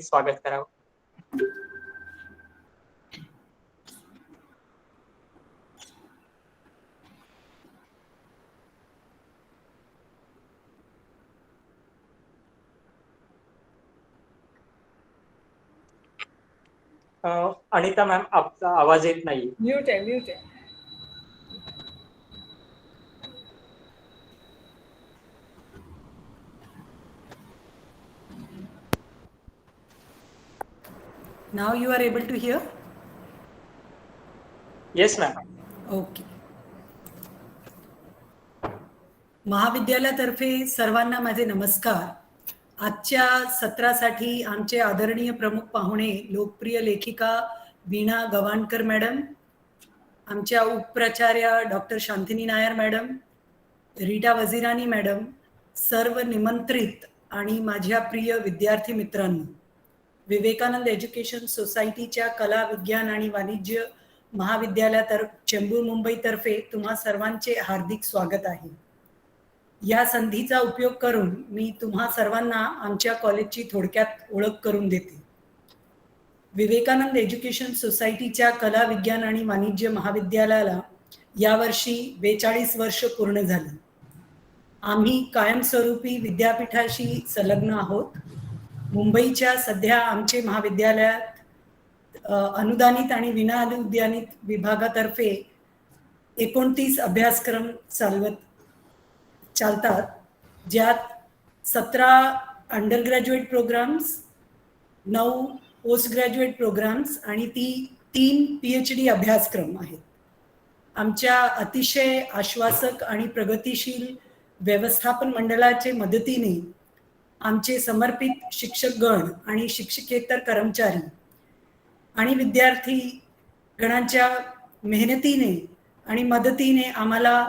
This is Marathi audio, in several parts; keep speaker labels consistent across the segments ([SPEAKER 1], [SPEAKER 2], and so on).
[SPEAKER 1] स्वागत करावं. अनिता मॅम, आपला आवाज येत नाही.
[SPEAKER 2] म्यूट आहे. Now you are able to hear?
[SPEAKER 1] Yes ma'am.
[SPEAKER 2] Okay. महाविद्यालयातर्फे सर्वांना माझे नमस्कार. आजच्या सत्रासाठी आमचे आदरणीय प्रमुख पाहुणे लोकप्रिय लेखिका वीणा गवाणकर मॅडम, आमच्या उपप्राचार्या doctor Shantini Nair madam, Rita Vazirani madam, सर्व निमंत्रित आणि माझ्या प्रिय विद्यार्थी मित्रांनो, विवेकानंद एज्युकेशन सोसायटीच्या कला विज्ञान आणि वाणिज्य चेंबूर मुंबईतर्फे तुम्हा सर्वांचे हार्दिक स्वागत आहे. या संधीचा उपयोग करून मी तुम्हा सर्वांना आमच्या कॉलेजची थोडक्यात ओळख करून देते. विवेकानंद एज्युकेशन सोसायटीच्या कला विज्ञान आणि वाणिज्य महाविद्यालयाला यावर्षी 42 वर्ष पूर्ण झाली. आम्ही कायमस्वरूपी विद्यापीठाशी संलग्न आहोत. मुंबईच्या सध्या आमचे महाविद्यालयात अनुदानित आणि विना अनुदानित विभागातर्फे 29 अभ्यासक्रम चालतात, ज्यात 17 undergraduate programmes, 9 postgraduate programmes आणि 3 PhD अभ्यासक्रम आहेत. आमच्या अतिशय आश्वासक आणि प्रगतिशील व्यवस्थापन मंडळाचे मदतीने आमचे समर्पित शिक्षकगण आणि शिक्षकेतर कर्मचारी आणि विद्यार्थी गणांच्या मेहनतीने आणि मदतीने आम्हाला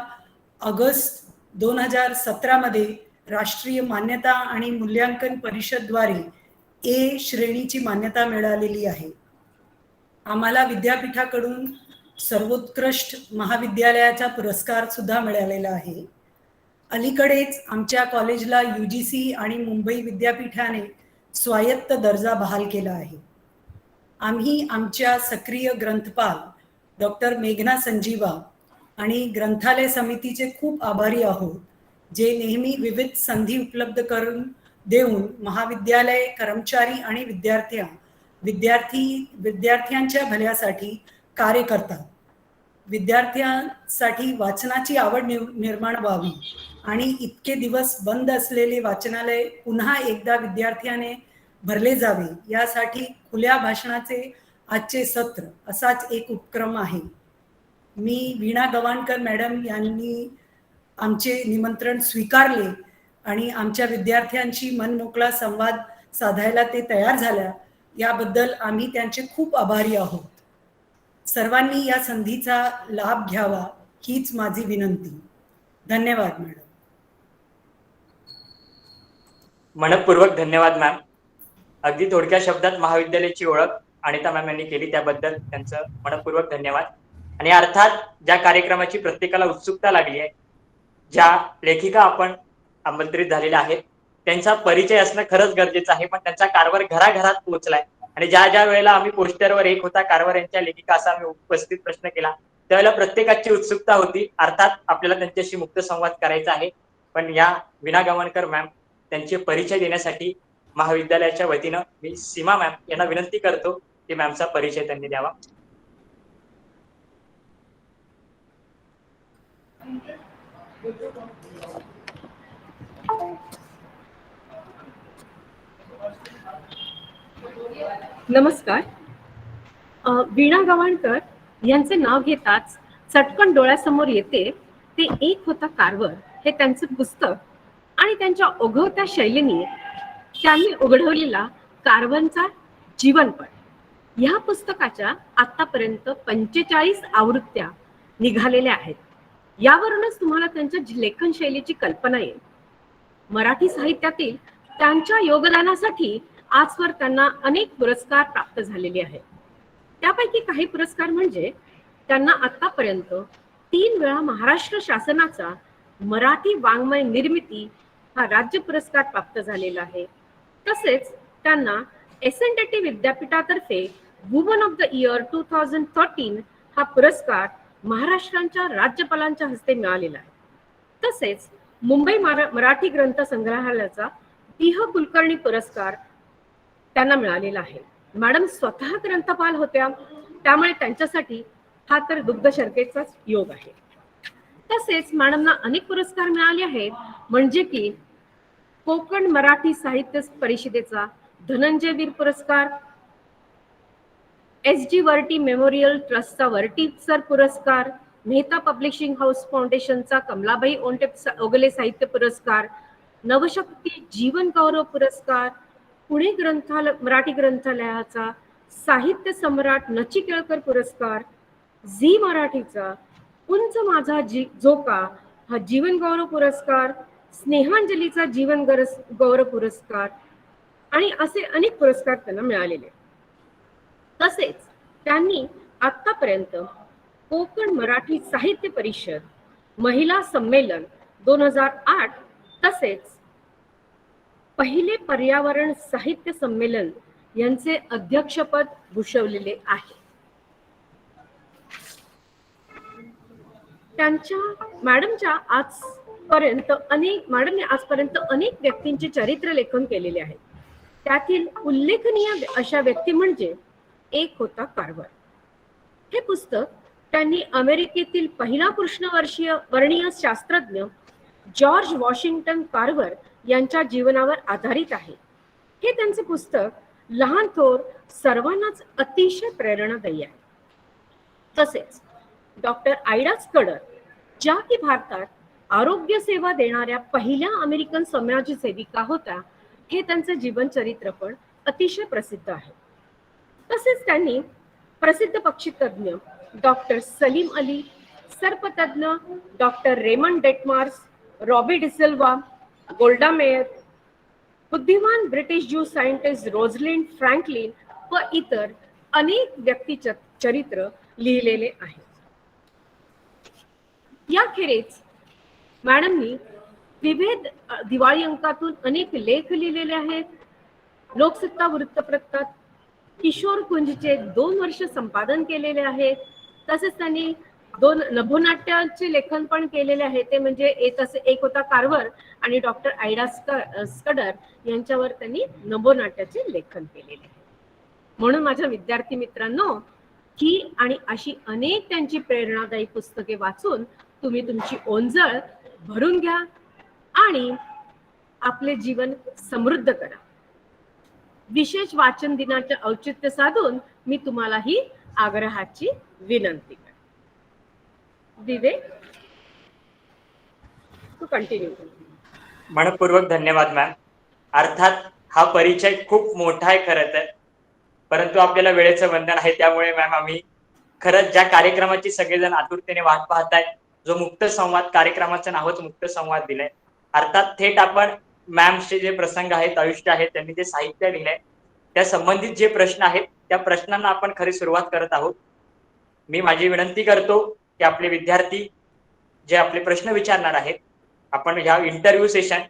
[SPEAKER 2] ऑगस्ट 2017 मध्ये राष्ट्रीय मान्यता आणि मूल्यांकन परिषदद्वारे A श्रेणीची मान्यता मिळालेली आहे. आम्हाला विद्यापीठाकडून सर्वोत्कृष्ट महाविद्यालयाचा पुरस्कार सुद्धा मिळालेला आहे. अलीकडेच आमच्या कॉलेजला UGC आणि मुंबई विद्यापीठाने स्वायत्त दर्जा बहाल केला आहे. आम्ही आमच्या सक्रिय ग्रंथपाल डॉक्टर मेघना संजीवा आणि ग्रंथालय समितीचे खूप आभारी आहोत, जे नेहमी विविध संधी उपलब्ध करून देऊन महाविद्यालय कर्मचारी आणि विद्यार्थ्यांच्या भल्यासाठी कार्य करतात. विद्यार्थ्यांसाठी वाचनाची आवड निर्माण व्हावी आणि इतके दिवस बंद असलेले वाचनालय पुन्हा एकदा विद्यार्थ्याने भरले जावे, यासाठी खुल्या भाषणाचे आजचे सत्र असाच एक उपक्रम आहे. मी वीणा गवाणकर मॅडम यांनी आमचे निमंत्रण स्वीकारले आणि आमच्या विद्यार्थ्यांशी मनमोकळा संवाद साधायला ते तयार झाल्या, याबद्दल आम्ही त्यांचे खूप आभारी आहोत. सर्वांनी या संधीचा लाभ घ्यावा हीच माझी विनंती. धन्यवाद मॅडम.
[SPEAKER 1] मनपूर्वक धन्यवाद मॅम. अगदी थोडक्या शब्दात महाविद्यालयाची ओळख अनिता मॅम यांनी केली, त्याबद्दल त्यांचं मनपूर्वक धन्यवाद. आणि अर्थात ज्या कार्यक्रमाची प्रत्येकाला उत्सुकता लागली आहे, ज्या लेखिका आपण आमंत्रित झालेल्या आहेत, त्यांचा परिचय असणं खरंच गरजेचं आहे, पण त्यांचा कारभार घराघरात पोहोचलाय. आणि ज्या वेळेला आम्ही पोस्टरवर एक होता कारभार यांच्या लेखिका असा आम्ही उपस्थित प्रश्न केला, त्यावेळेला प्रत्येकाची उत्सुकता होती. अर्थात आपल्याला त्यांच्याशी मुक्त संवाद करायचा आहे, पण या वीणा गवाणकर मॅम त्यांचे परिचय देण्यासाठी महाविद्यालयाच्या वतीनं मी सीमा मॅम यांना विनंती करतो की मॅमचा परिचय त्यांनी द्यावा.
[SPEAKER 3] नमस्कार. वीणा गवाणकर यांचे नाव घेताच चटकन डोळ्यासमोर येते ते एक होता कारवर हे त्यांचं पुस्तक आणि त्यांच्या ओघवत्या शैलीने त्यांनी उघडवलेला कारवांचा जीवनपट. ह्या पुस्तकाच्या आतापर्यंत 45 आवृत्त्या निघालेल्या आहेत. यावरूनच तुम्हाला त्यांच्या लेखन शैलीची कल्पना येईल. मराठी साहित्यातील त्यांच्या योगदानासाठी आजवर त्यांना अनेक पुरस्कार प्राप्त झालेले आहेत. त्यापैकी काही पुरस्कार म्हणजे त्यांना आतापर्यंत 3 वेळा महाराष्ट्र शासनाचा मराठी वाङ्मय निर्मिती हा राज्य पुरस्कार प्राप्त झालेला आहे. तसेच त्यांना एसएनडीटी विद्यापीठातर्फे वुमन ऑफ द इयर 2013 हा पुरस्कार महाराष्ट्राच्या राज्यपालांच्या हस्ते मिळालेला आहे. तसेच मुंबई मराठी ग्रंथ संग्रहालयाचा टीह कुलकर्णी पुरस्कार त्यांना मिळालेला आहे. मॅडम स्वतः ग्रंथपाल होत्या, त्यामुळे त्यांच्यासाठी हा तर दुग्ध शर्करेचाच योग आहे. तसेच मॅडमना अनेक पुरस्कार मिळाले आहेत, म्हणजे की कोकण मराठी साहित्य परिषदेचा धनंजय वीर पुरस्कार, एस.जी. वर्टी मेमोरियल ट्रस्टचा वर्टी सर पुरस्कार, मेहता पब्लिशिंग हाऊस फाउंडेशनचा कमलाबाई ओगले साहित्य पुरस्कार, नवशक्ती जीवन गौरव पुरस्कार, पुणे मराठी ग्रंथालयाचा साहित्य सम्राट नची केळकर पुरस्कार, झी मराठीचा उंच माझा झोका हा जीवन गौरव पुरस्कार, स्नेहांजलीचा जीवन गौरव पुरस्कार आणि असे अनेक पुरस्कार त्यांना मिळालेले. तसेच त्यांनी आतापर्यंत कोकण मराठी साहित्य परिषद, महिला संमेलन 2008 तसेच पहिले पर्यावरण साहित्य संमेलन यांचे अध्यक्षपद भूषवलेले आहे. मॅडमने आजपर्यंत अनेक व्यक्तींचे चरित्र लेखन केलेले आहे. त्यातील उल्लेखनीय अशा व्यक्ती म्हणजे एक होता कार्व्हर. हे पुस्तक त्यांनी अमेरिकेतील पहिला कृष्णवर्णीय शास्त्रज्ञ जॉर्ज वॉशिंग्टन कार्व्हर यांच्या जीवनावर आधारित आहे. हे त्यांचे पुस्तक लहान थोर सर्वांनाच अतिशय प्रेरणादायी आहे. तसेच डॉक्टर आयडा स्कडर, ज्या की भारतात आरोग्य सेवा देणाऱ्या पहिल्या अमेरिकन समाजसेविका होत्या, हे त्यांचे जीवनचरित्र पण अतिशय प्रसिद्ध आहे. तसेच त्यांनी प्रसिद्ध पक्षीतज्ञ डॉक्टर सलीम अली, सर्पतज्ञ doctor Raymond Ditmars, Robby D'Silva, Golda Meir, बुद्धिमान British Jew scientist Rosalind Franklin व इतर अनेक व्यक्ती चरित्र लिहिलेले आहे. याखेरीज मॅडमनी विविध दिवाळी अंकातून अनेक लेख लिहिलेले आहेत. लोकसत्ता वृत्तपत्रात किशोर कुंजचे 2 वर्ष संपादन केलेले आहेत. तसेच त्यांनी 2 नभोनाट्याचे लेखन पण केलेले आहे. ते म्हणजे एक होता कार्व्हर आणि डॉक्टर आयडा स्कडर यांच्यावर त्यांनी नभोनाट्याचे लेखन केलेले आहे. म्हणून माझ्या विद्यार्थी मित्रांनो, ही आणि अशी अनेक त्यांची प्रेरणादायी पुस्तके वाचून तुम्ही तुमची ओंजळ भरून घ्या आणि आपले जीवन समृद्ध करा. विशेष वाचन दिनाचे औचित्य साधून मी तुम्हाला ही आग्रहाची विनंती करते. विवेक, तू कंटिन्यू कर.
[SPEAKER 1] मनपूर्वक धन्यवाद मॅम. अर्थात हा परिचय खूप मोठा आहे खरं तर, परंतु आपल्याला वेळेचं बंधन आहे, त्यामुळे मॅम आम्ही खरंच ज्या कार्यक्रमाची सगळेजण आतुरतेने वाट पाहताय, जो मुक्त संवाद कार्यक्रमाचं नावच मुक्त संवाद दिलंय, अर्थात थेट आपण मॅमचे जे प्रसंग आहेत, आयुष्य आहे, त्यांनी जे साहित्य लिहिलंय त्या संबंधित जे प्रश्न आहेत त्या प्रश्नांना आपण खरी सुरुवात करत आहोत. मी माझी विनंती करतो की आपले विद्यार्थी जे आपले प्रश्न विचारणार आहेत, आपण ह्या इंटरव्ह्यू सेशन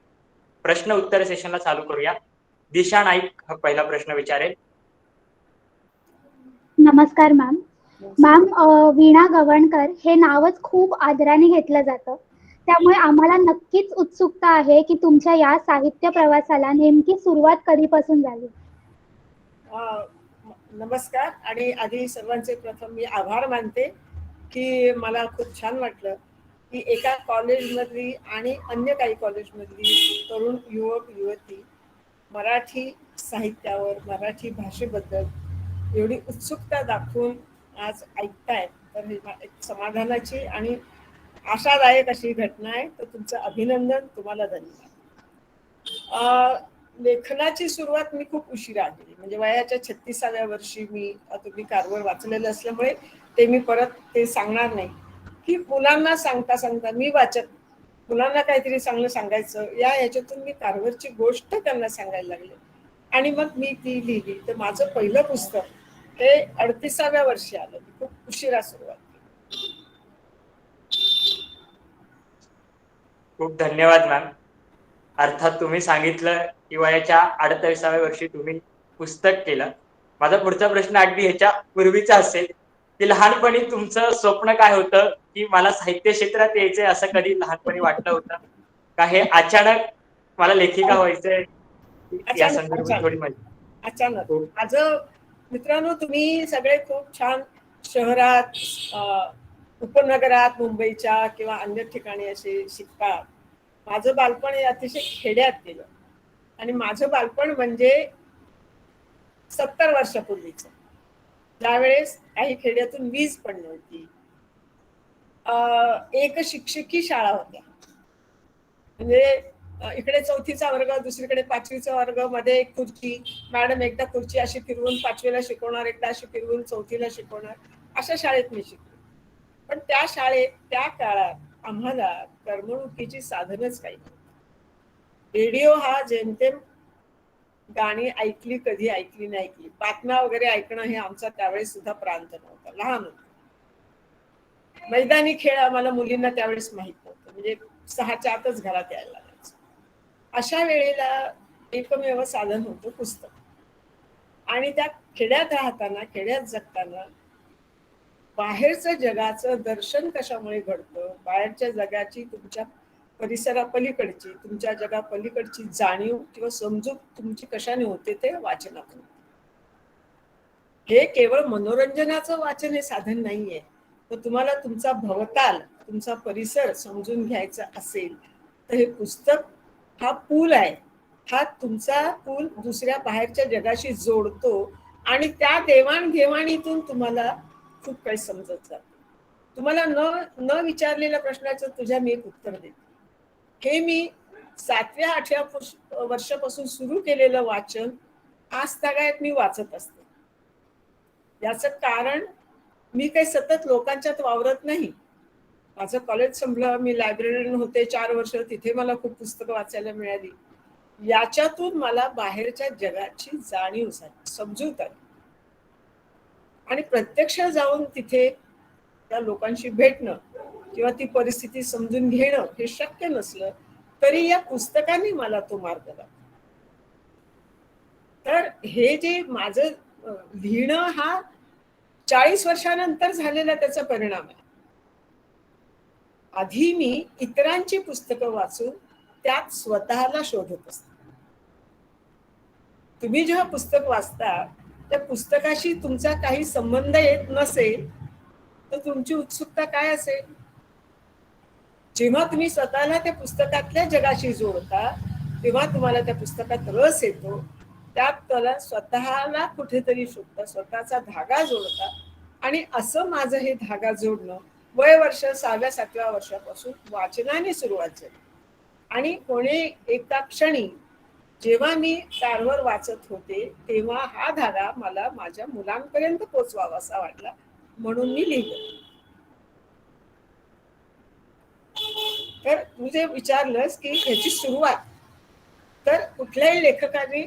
[SPEAKER 1] प्रश्न उत्तर सेशनला चालू करूया. दिशा नाईक हा पहिला प्रश्न विचारेल.
[SPEAKER 4] नमस्कार मॅम. मॅम, वीणा गवाणकर हे नावच खूप आदराने घेतलं जातं, त्यामुळे आम्हाला नक्कीच उत्सुकता आहे की तुमच्या या साहित्य प्रवासाला नेमकी सुरुवात कधीपासून झाली.
[SPEAKER 5] नमस्कार. आणि आधी सर्वांचे प्रथम मी आभार मानते की मला खूप छान वाटलं की एका कॉलेजमधली आणि अन्य काही कॉलेजमधली तरुण युवक युवती मराठी साहित्यावर, मराठी भाषेबद्दल एवढी उत्सुकता दाखवून आज ऐकतायत. तर ही एक समाधानाची आणि आशादायक अशी घटना आहे. तर तुमचं अभिनंदन, तुम्हाला धन्यवाद. लेखनाची सुरुवात मी खूप उशिरा केली, म्हणजे वयाच्या 36व्या वर्षी. तुम्ही कार्व्हर वाचलेलं असल्यामुळे ते मी परत ते सांगणार नाही, की मुलांना सांगता सांगता मी वाचत, मुलांना काहीतरी चांगलं सांगायचं या ह्याच्यातून मी कार्व्हरची गोष्ट त्यांना सांगायला लागले आणि मग मी ती लिहिली. तर माझं पहिलं पुस्तक ते 38व्या वर्षी आलं. खूप उशिरा सुरुवात केली.
[SPEAKER 1] खूप धन्यवाद मॅम. अर्थात तुम्ही सांगितलं की वयाच्या 38व्या वर्षी तुम्ही पुस्तक केलं. माझा पुढचा प्रश्न अगदी ह्याच्या पूर्वीचा असेल की लहानपणी तुमचं स्वप्न काय होतं, की मला साहित्य क्षेत्रात यायचंय असं कधी लहानपणी वाटलं होतं का? हे अचानक मला लेखिका व्हायचंय या
[SPEAKER 5] अचानक
[SPEAKER 1] संदर्भात थोडी माहिती.
[SPEAKER 5] अचानक
[SPEAKER 1] हो.
[SPEAKER 5] माझं मित्रांनो, तुम्ही सगळे खूप छान शहरात, उपनगरात, मुंबईच्या किंवा अन्य ठिकाणी असे शिकतात. माझं बालपण हे अतिशय खेड्यात गेलं आणि माझं बालपण म्हणजे 70 वर्षापूर्वीचं, ज्यावेळेस काही खेड्यातून वीज पण नव्हती. एक शिक्षकी शाळा होत्या, म्हणजे इकडे 4थीचा वर्ग, दुसरीकडे 5वीचा वर्ग, मध्ये एक खुर्ची, मॅडम एकदा खुर्ची अशी फिरवून 5वीला शिकवणार, एकदा अशी फिरवून 4थीला शिकवणार, अशा शाळेत मी शिकले. पण त्या शाळेत त्या काळात आम्हाला करमणुकीची साधनच काही नव्हती. रेडिओ हा जेमतेम गाणी ऐकली, कधी ऐकली नाही ऐकली. बातम्या वगैरे ऐकणं हे आमचा त्यावेळेस सुद्धा प्रांत नव्हता, लहान होतो. मैदानी खेळ आम्हाला मुलींना त्यावेळेस माहित नव्हतं, म्हणजे 6च्या आतच घरात यायला लागायचं. अशा वेळेला एकमेव साधन होतं पुस्तक. आणि त्या खेड्यात राहताना, खेड्यात जगताना बाहेरचं जगाचं दर्शन कशामुळे घडतं, बाहेरच्या जगाची, तुमच्या परिसरापलीकडची, तुमच्या जगापलीकडची जाणीव किंवा समजूत तुमची कशाने होते, ते वाचनातून. हे केवळ मनोरंजनाचं वाचन हे साधन नाहीये. तर तुम्हाला तुमचा भवताल, तुमचा परिसर समजून घ्यायचा असेल तर हे पुस्तक हा पूल आहे. हा तुमचा पूल दुसऱ्या बाहेरच्या जगाशी जोडतो आणि त्या देवाणघेवाणीतून तुम्हाला खूप काही समजत जातं. तुम्हाला न विचारलेल्या प्रश्नाचं तुझ्या मी एक उत्तर देते. हे मी 7व्या-8व्या वर्षापासून सुरू केलेलं वाचन आज तागायत मी वाचत असते. याचं कारण मी काही सतत लोकांच्यात वावरत नाही. माझं कॉलेज संपलं, मी लायब्ररीयन होते 4 वर्ष, तिथे मला खूप पुस्तकं वाचायला मिळाली. याच्यातून मला बाहेरच्या जगाची जाणीव झाली, समजूत आली. आणि प्रत्यक्ष जाऊन तिथे त्या लोकांशी भेटणं किंवा ती परिस्थिती समजून घेणं हे शक्य नसलं तरी या पुस्तकांनी मला तो मार्ग दाखवला. तर हे जे माझं लिहिणं हा 40 वर्षानंतर झालेला त्याचा परिणाम आहे. आधी मी इतरांची पुस्तकं वाचून त्यात स्वतःला शोधत असते. तुम्ही जेव्हा पुस्तक वाचता त्या पुस्तकाशी तुमचा काही संबंध येत नसेल तर तुमची उत्सुकता काय असेल? जेव्हा तुम्ही स्वतःला त्या पुस्तकातल्या जगाशी जोडता तेव्हा तुम्हाला त्या पुस्तकात रस येतो. त्यात त्याला स्वतःला कुठेतरी शोधता, स्वतःचा धागा जोडता. आणि असं माझं हे धागा जोडणं वय वर्ष 6व्या-7व्या वर्षापासून वाचनाने सुरुवात झाली. आणि कोणी एका क्षणी जेव्हा मी कारवर वाचत होते तेव्हा हा धागा मला माझ्या मुलांपर्यंत पोचवावा असा वाटला, म्हणून मी लिहिलं. तर तू जे विचारलंस की ह्याची सुरुवात, तर कुठल्याही लेखकाने,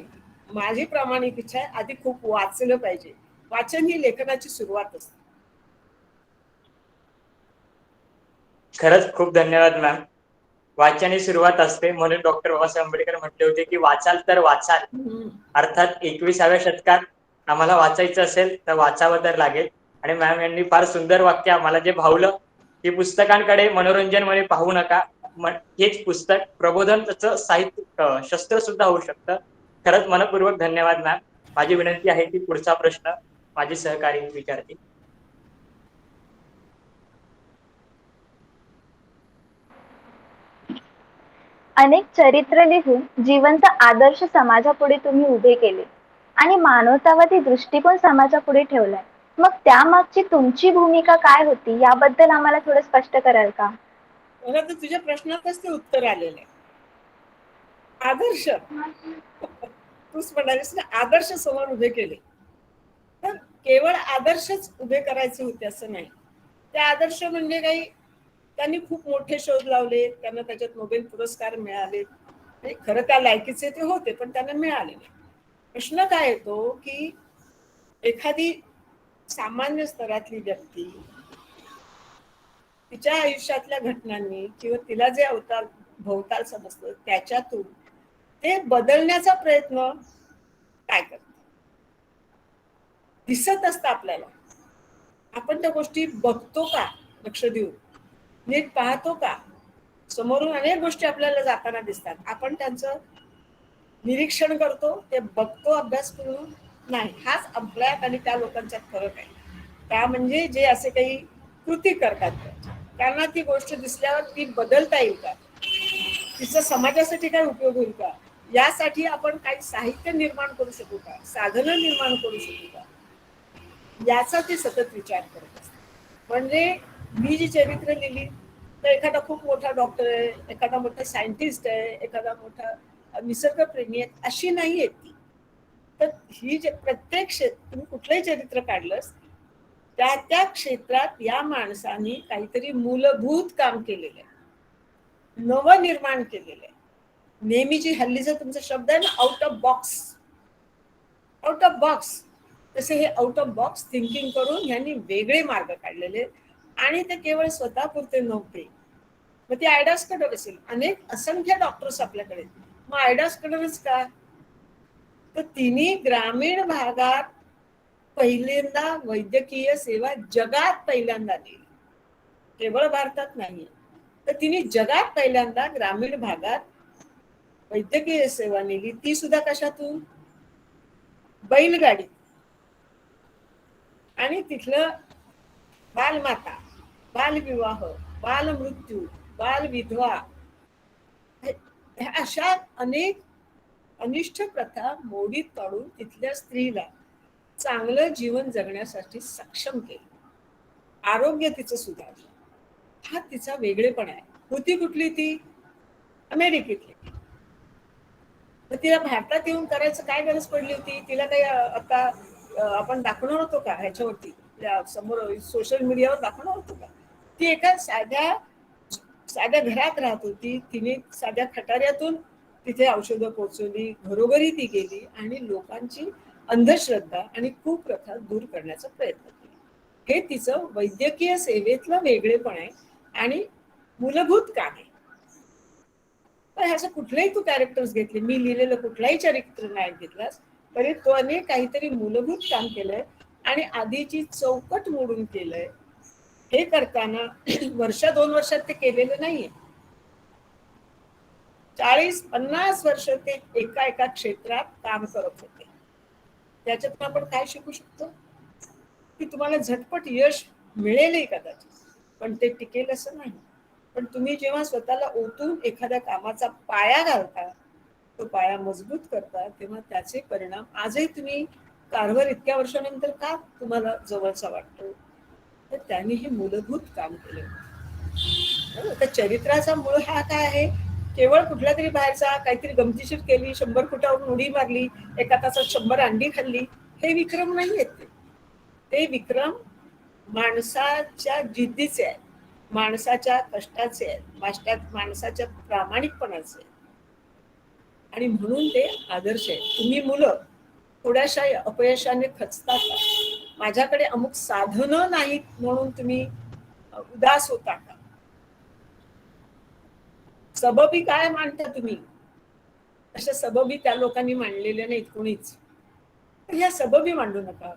[SPEAKER 5] माझी प्रामाणिक इच्छा आहे, आधी खूप वाचलं पाहिजे. वाचन ही लेखनाची सुरुवात असते.
[SPEAKER 1] खरंच खूप धन्यवाद मॅम. वाचन ही सुरुवात असते, म्हणून डॉक्टर बाबासाहेब आंबेडकर म्हटले होते की वाचाल तर वाचाल. अर्थात 21व्या शतकात आम्हाला वाचायचं असेल तर वाचावं तर लागेल. आणि मॅम यांनी फार सुंदर वाक्य आम्हाला जे भावलं की पुस्तकांकडे मनोरंजन मध्ये पाहू नका, हेच पुस्तक प्रबोधनाचं साहित्य शस्त्र सुद्धा होऊ शकतं. खरंच मनपूर्वक धन्यवाद मॅम. माझी विनंती आहे की पुढचा प्रश्न माझी सहकारी विद्यार्थी.
[SPEAKER 6] अनेक चरित्र लिहून जिवंत आदर्श समाजापुढे तुम्ही उभे केले आणि मानवतावादी दृष्टिकोन समाजापुढे ठेवलाय. मग त्यामागची तुमची भूमिका काय होती याबद्दल आम्हाला थोडं स्पष्ट कराल का?
[SPEAKER 5] मला तर तुझ्या प्रश्नातच ते उत्तर आलेलं आहे. आदर्श, तूच म्हणालीस ना आदर्श समोर उभे केले. तर केवळ आदर्शच उभे करायचे होते असं नाही. ते आदर्श म्हणजे काही, त्यांनी खूप मोठे शोध लावले, त्यांना त्याच्यात नोबेल पुरस्कार मिळाले, खरं त्या लायकीचे ते होते पण त्यांना मिळाले नाही. प्रश्न काय येतो की एखादी सामान्य स्तरातली व्यक्ती तिच्या आयुष्यातल्या घटनांनी किंवा तिला जे भोवताल समजतं त्याच्यातून ते बदलण्याचा प्रयत्न काय करते. दिसत असतं आपल्याला. आपण त्या गोष्टी बघतो का लक्ष देऊन, नीट पाहतो का? समोरून अनेक गोष्टी आपल्याला जाताना दिसतात, आपण त्यांचं निरीक्षण करतो, ते बघतो अभ्यास करून? नाही. हाच आपल्यात आणि त्या लोकांच्यात फरक आहे. त्या म्हणजे जे असे काही कृती करतात, त्यांना ती गोष्ट दिसल्यावर ती बदलता येईल का, तिचा समाजासाठी काय उपयोग होईल का, यासाठी आपण काही साहित्य निर्माण करू शकू का, साधनं निर्माण करू शकू का, याचा ते सतत विचार करत असतात. म्हणजे मी जी चरित्र लिहिली तर एखादा खूप मोठा डॉक्टर आहे, एखादा मोठा सायंटिस्ट आहे, एखादा मोठा निसर्गप्रेमी आहे, अशी नाही आहे ती. तर ही जे प्रत्येक तुम्ही कुठलंही चरित्र काढलंस, त्या त्या क्षेत्रात या माणसाने काहीतरी मूलभूत काम केलेलं आहे, नवनिर्माण केलेलं आहे. नेहमीची हल्लीचा तुमचा शब्द आहे ना, out of box. Out of box, तसे हे आउट ऑफ बॉक्स थिंकिंग करून ह्यांनी वेगळे मार्ग काढलेले, आणि ते केवळ स्वतःपुरते नव्हते. मग ती आयडास कडर असेल, अनेक असंख्य डॉक्टर्स आपल्याकडे, मग आयडास कडरच का? तर तिने ग्रामीण भागात पहिल्यांदा वैद्यकीय सेवा जगात पहिल्यांदा दिली, केवळ भारतात नाही. तर तिने जगात पहिल्यांदा ग्रामीण भागात वैद्यकीय सेवा नेली, ती सुद्धा कशातून? बैलगाडी. आणि तिथलं बालमाता, बालविवाह, बालमृत्यू, बालविधवा, अशा अनेक अनिष्ट प्रथा मोडीत काढून तिथल्या स्त्रीला चांगलं जीवन जगण्यासाठी सक्षम केलं, आरोग्य तिचं सुधारलं. हा तिचा वेगळेपणा आहे. होती कुठली ती? अमेरिकेतली. मग तिला भारतात येऊन करायचं काय गरज पडली होती? तिला काही आता आपण दाखवणार होतो का ह्याच्यावरती, समोर सोशल मीडियावर दाखवणार होतो का? ती एका साध्या घरात राहत होती, तिने साध्या खटाऱ्यातून तिथे औषधं पोहोचवली, घरोघरी ती गेली आणि लोकांची अंधश्रद्धा आणि कुप्रथा दूर करण्याचा प्रयत्न केला. हे तिचं वैद्यकीय सेवेतलं वेगळेपण आहे आणि मूलभूत काम आहे. पण ह्याचं कुठलेही तू कॅरेक्टर्स घेतले, मी लिहिलेलं कुठलाही चरित्र नाही घेतलास तरी तो अनेक काहीतरी मूलभूत काम केलंय आणि आधीची चौकट मोडून केलंय. हे करताना वर्ष 2 वर्षात ते केलेलं नाहीये. 40-50 वर्ष ते एका क्षेत्रात काम करत होते. त्याच्यातून आपण काय शिकू शकतो? की तुम्हाला झटपट यश मिळेलही कदाचित, पण ते टिकेल असं नाही. पण तुम्ही जेव्हा स्वतःला ओतून एखाद्या कामाचा पाया घालता, तो पाया मजबूत करता, तेव्हा त्याचे परिणाम आजही तुम्ही कारभार इतक्या वर्षानंतर का तुम्हाला जवळचा वाटतो? तर त्यांनी हे मूलभूत काम केलं. तर चरित्राचा मूळ हा काय आहे? केवळ कुठल्या तरी बाहेरचा काहीतरी गमतीशीर केली, 100 फुटावरून उडी मारली, एका तासात 100 अंडी खाल्ली, हे विक्रम नाही आहेत. ते विक्रम माणसाच्या जिद्दीचे आहेत, माणसाच्या कष्टाचे आहेत, माणसाच्या प्रामाणिकपणाचे आहेत. आणि म्हणून ते आदर्श आहेत. तुम्ही मुलं थोड्याशा अपयशाने खचता का? माझ्याकडे अमुक साधनं नाहीत म्हणून तुम्ही उदास होता का? सबबी काय मांडता तुम्ही? अशा सबबी त्या लोकांनी मांडलेल्या नाहीत कोणीच. ह्या सबबी मांडू नका.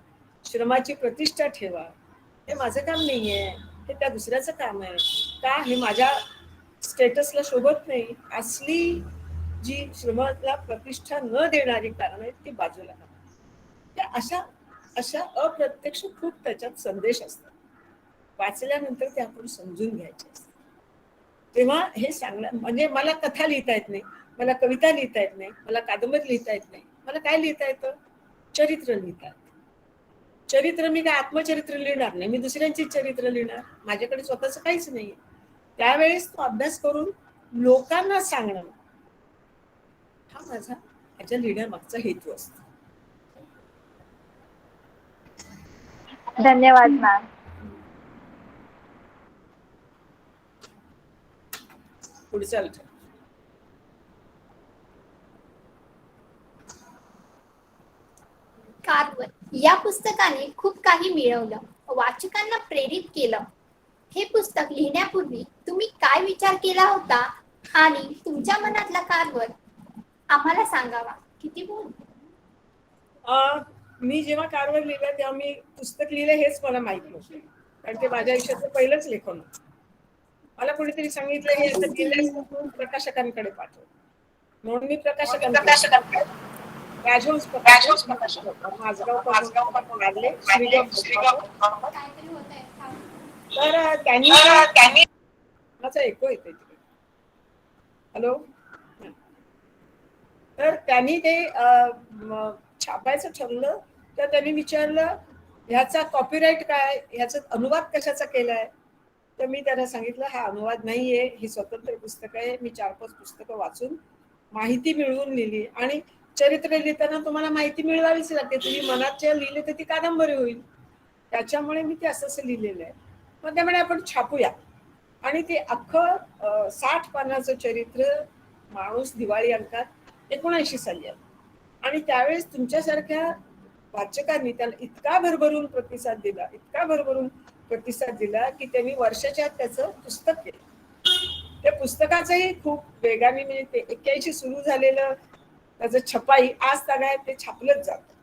[SPEAKER 5] श्रमाची प्रतिष्ठा ठेवा. हे माझं काम नाहीये, हे त्या दुसऱ्याचं काम आहे का, हे माझ्या स्टेटसला शोभत नाही, असली जी श्रमाला प्रतिष्ठा न देणारी कारण आहेत ती बाजूला करा. अशा अप्रत्यक्ष खूप त्याच्यात संदेश असतात. वाचल्यानंतर ते आपण समजून घ्यायचे असतात. तेव्हा हे सांगणं म्हणजे मला कथा लिहिता येत नाही, मला कविता लिहिता येत नाही, मला कादंबरी लिहिता येत नाही, मला काय लिहिता येतं? चरित्र लिहिता येतं. चरित्र मी काय आत्मचरित्र लिहिणार नाही, मी दुसऱ्यांची चरित्र लिहिणार, माझ्याकडे स्वतःच काहीच नाही. त्यावेळेस तो अभ्यास करून लोकांना सांगणं हा माझा ह्याच्या लिहिण्यामागचा हेतू असतो.
[SPEAKER 6] धन्यवाद मॅम.
[SPEAKER 5] पुढचा विचार.
[SPEAKER 7] कारवर या पुस्तकाने खूप काही मिळवलं, वाचकांना प्रेरित केलं. हे पुस्तक लिहिण्यापूर्वी तुम्ही काय विचार केला होता आणि तुमच्या मनातला कारवर आम्हाला सांगावा. किती बोल.
[SPEAKER 5] मी जेव्हा कारवर लिहिलं तेव्हा मी पुस्तक लिहिलं हेच मला माहित नव्हतं, कारण ते माझ्या आयुष्याचं पहिलंच लेखन होतं. मला कोणीतरी सांगितलं हे असं लिहिलंयस तू प्रकाशकांकडे पाठव, म्हणून मी प्रकाशकांकडे राजहंस प्रकाशन माझगाव काढले श्रीगाव.
[SPEAKER 7] काहीतरी होतंय थांब.
[SPEAKER 5] तर त्यांनी माझा ऐकू येते तिकडे. हॅलो. तर त्यांनी ते छापायचं ठरलं, तर त्यांनी विचारलं ह्याचा कॉपीराईट काय, ह्याचा अनुवाद कशाचा केलाय. तर मी त्यांना सांगितलं हा अनुवाद नाहीये, ही स्वतंत्र पुस्तक आहे. मी 4-5 पुस्तकं वाचून माहिती मिळवून लिहिली, आणि चरित्र लिहिताना तुम्हाला माहिती मिळवावीच लागते. तुम्ही मनात जे लिहिले तर ती कादंबरी होईल, त्याच्यामुळे मी ते असं लिहिलेलं आहे. मग त्यामुळे आपण छापूया, आणि ते अख्खं 60 पानाचं चरित्र माणूस दिवाळी अंकात 79 साली आलं. आणि त्यावेळेस तुमच्यासारख्या वाचकांनी त्याला इतका भरभरून प्रतिसाद दिला की त्यांनी वर्षाच्या आत त्याचं पुस्तक केलं. त्या पुस्तकाचंही खूप वेगाने, म्हणजे ते 81 सुरू झालेलं त्याचं छपाई आज तागायत ते छापलंच जातं.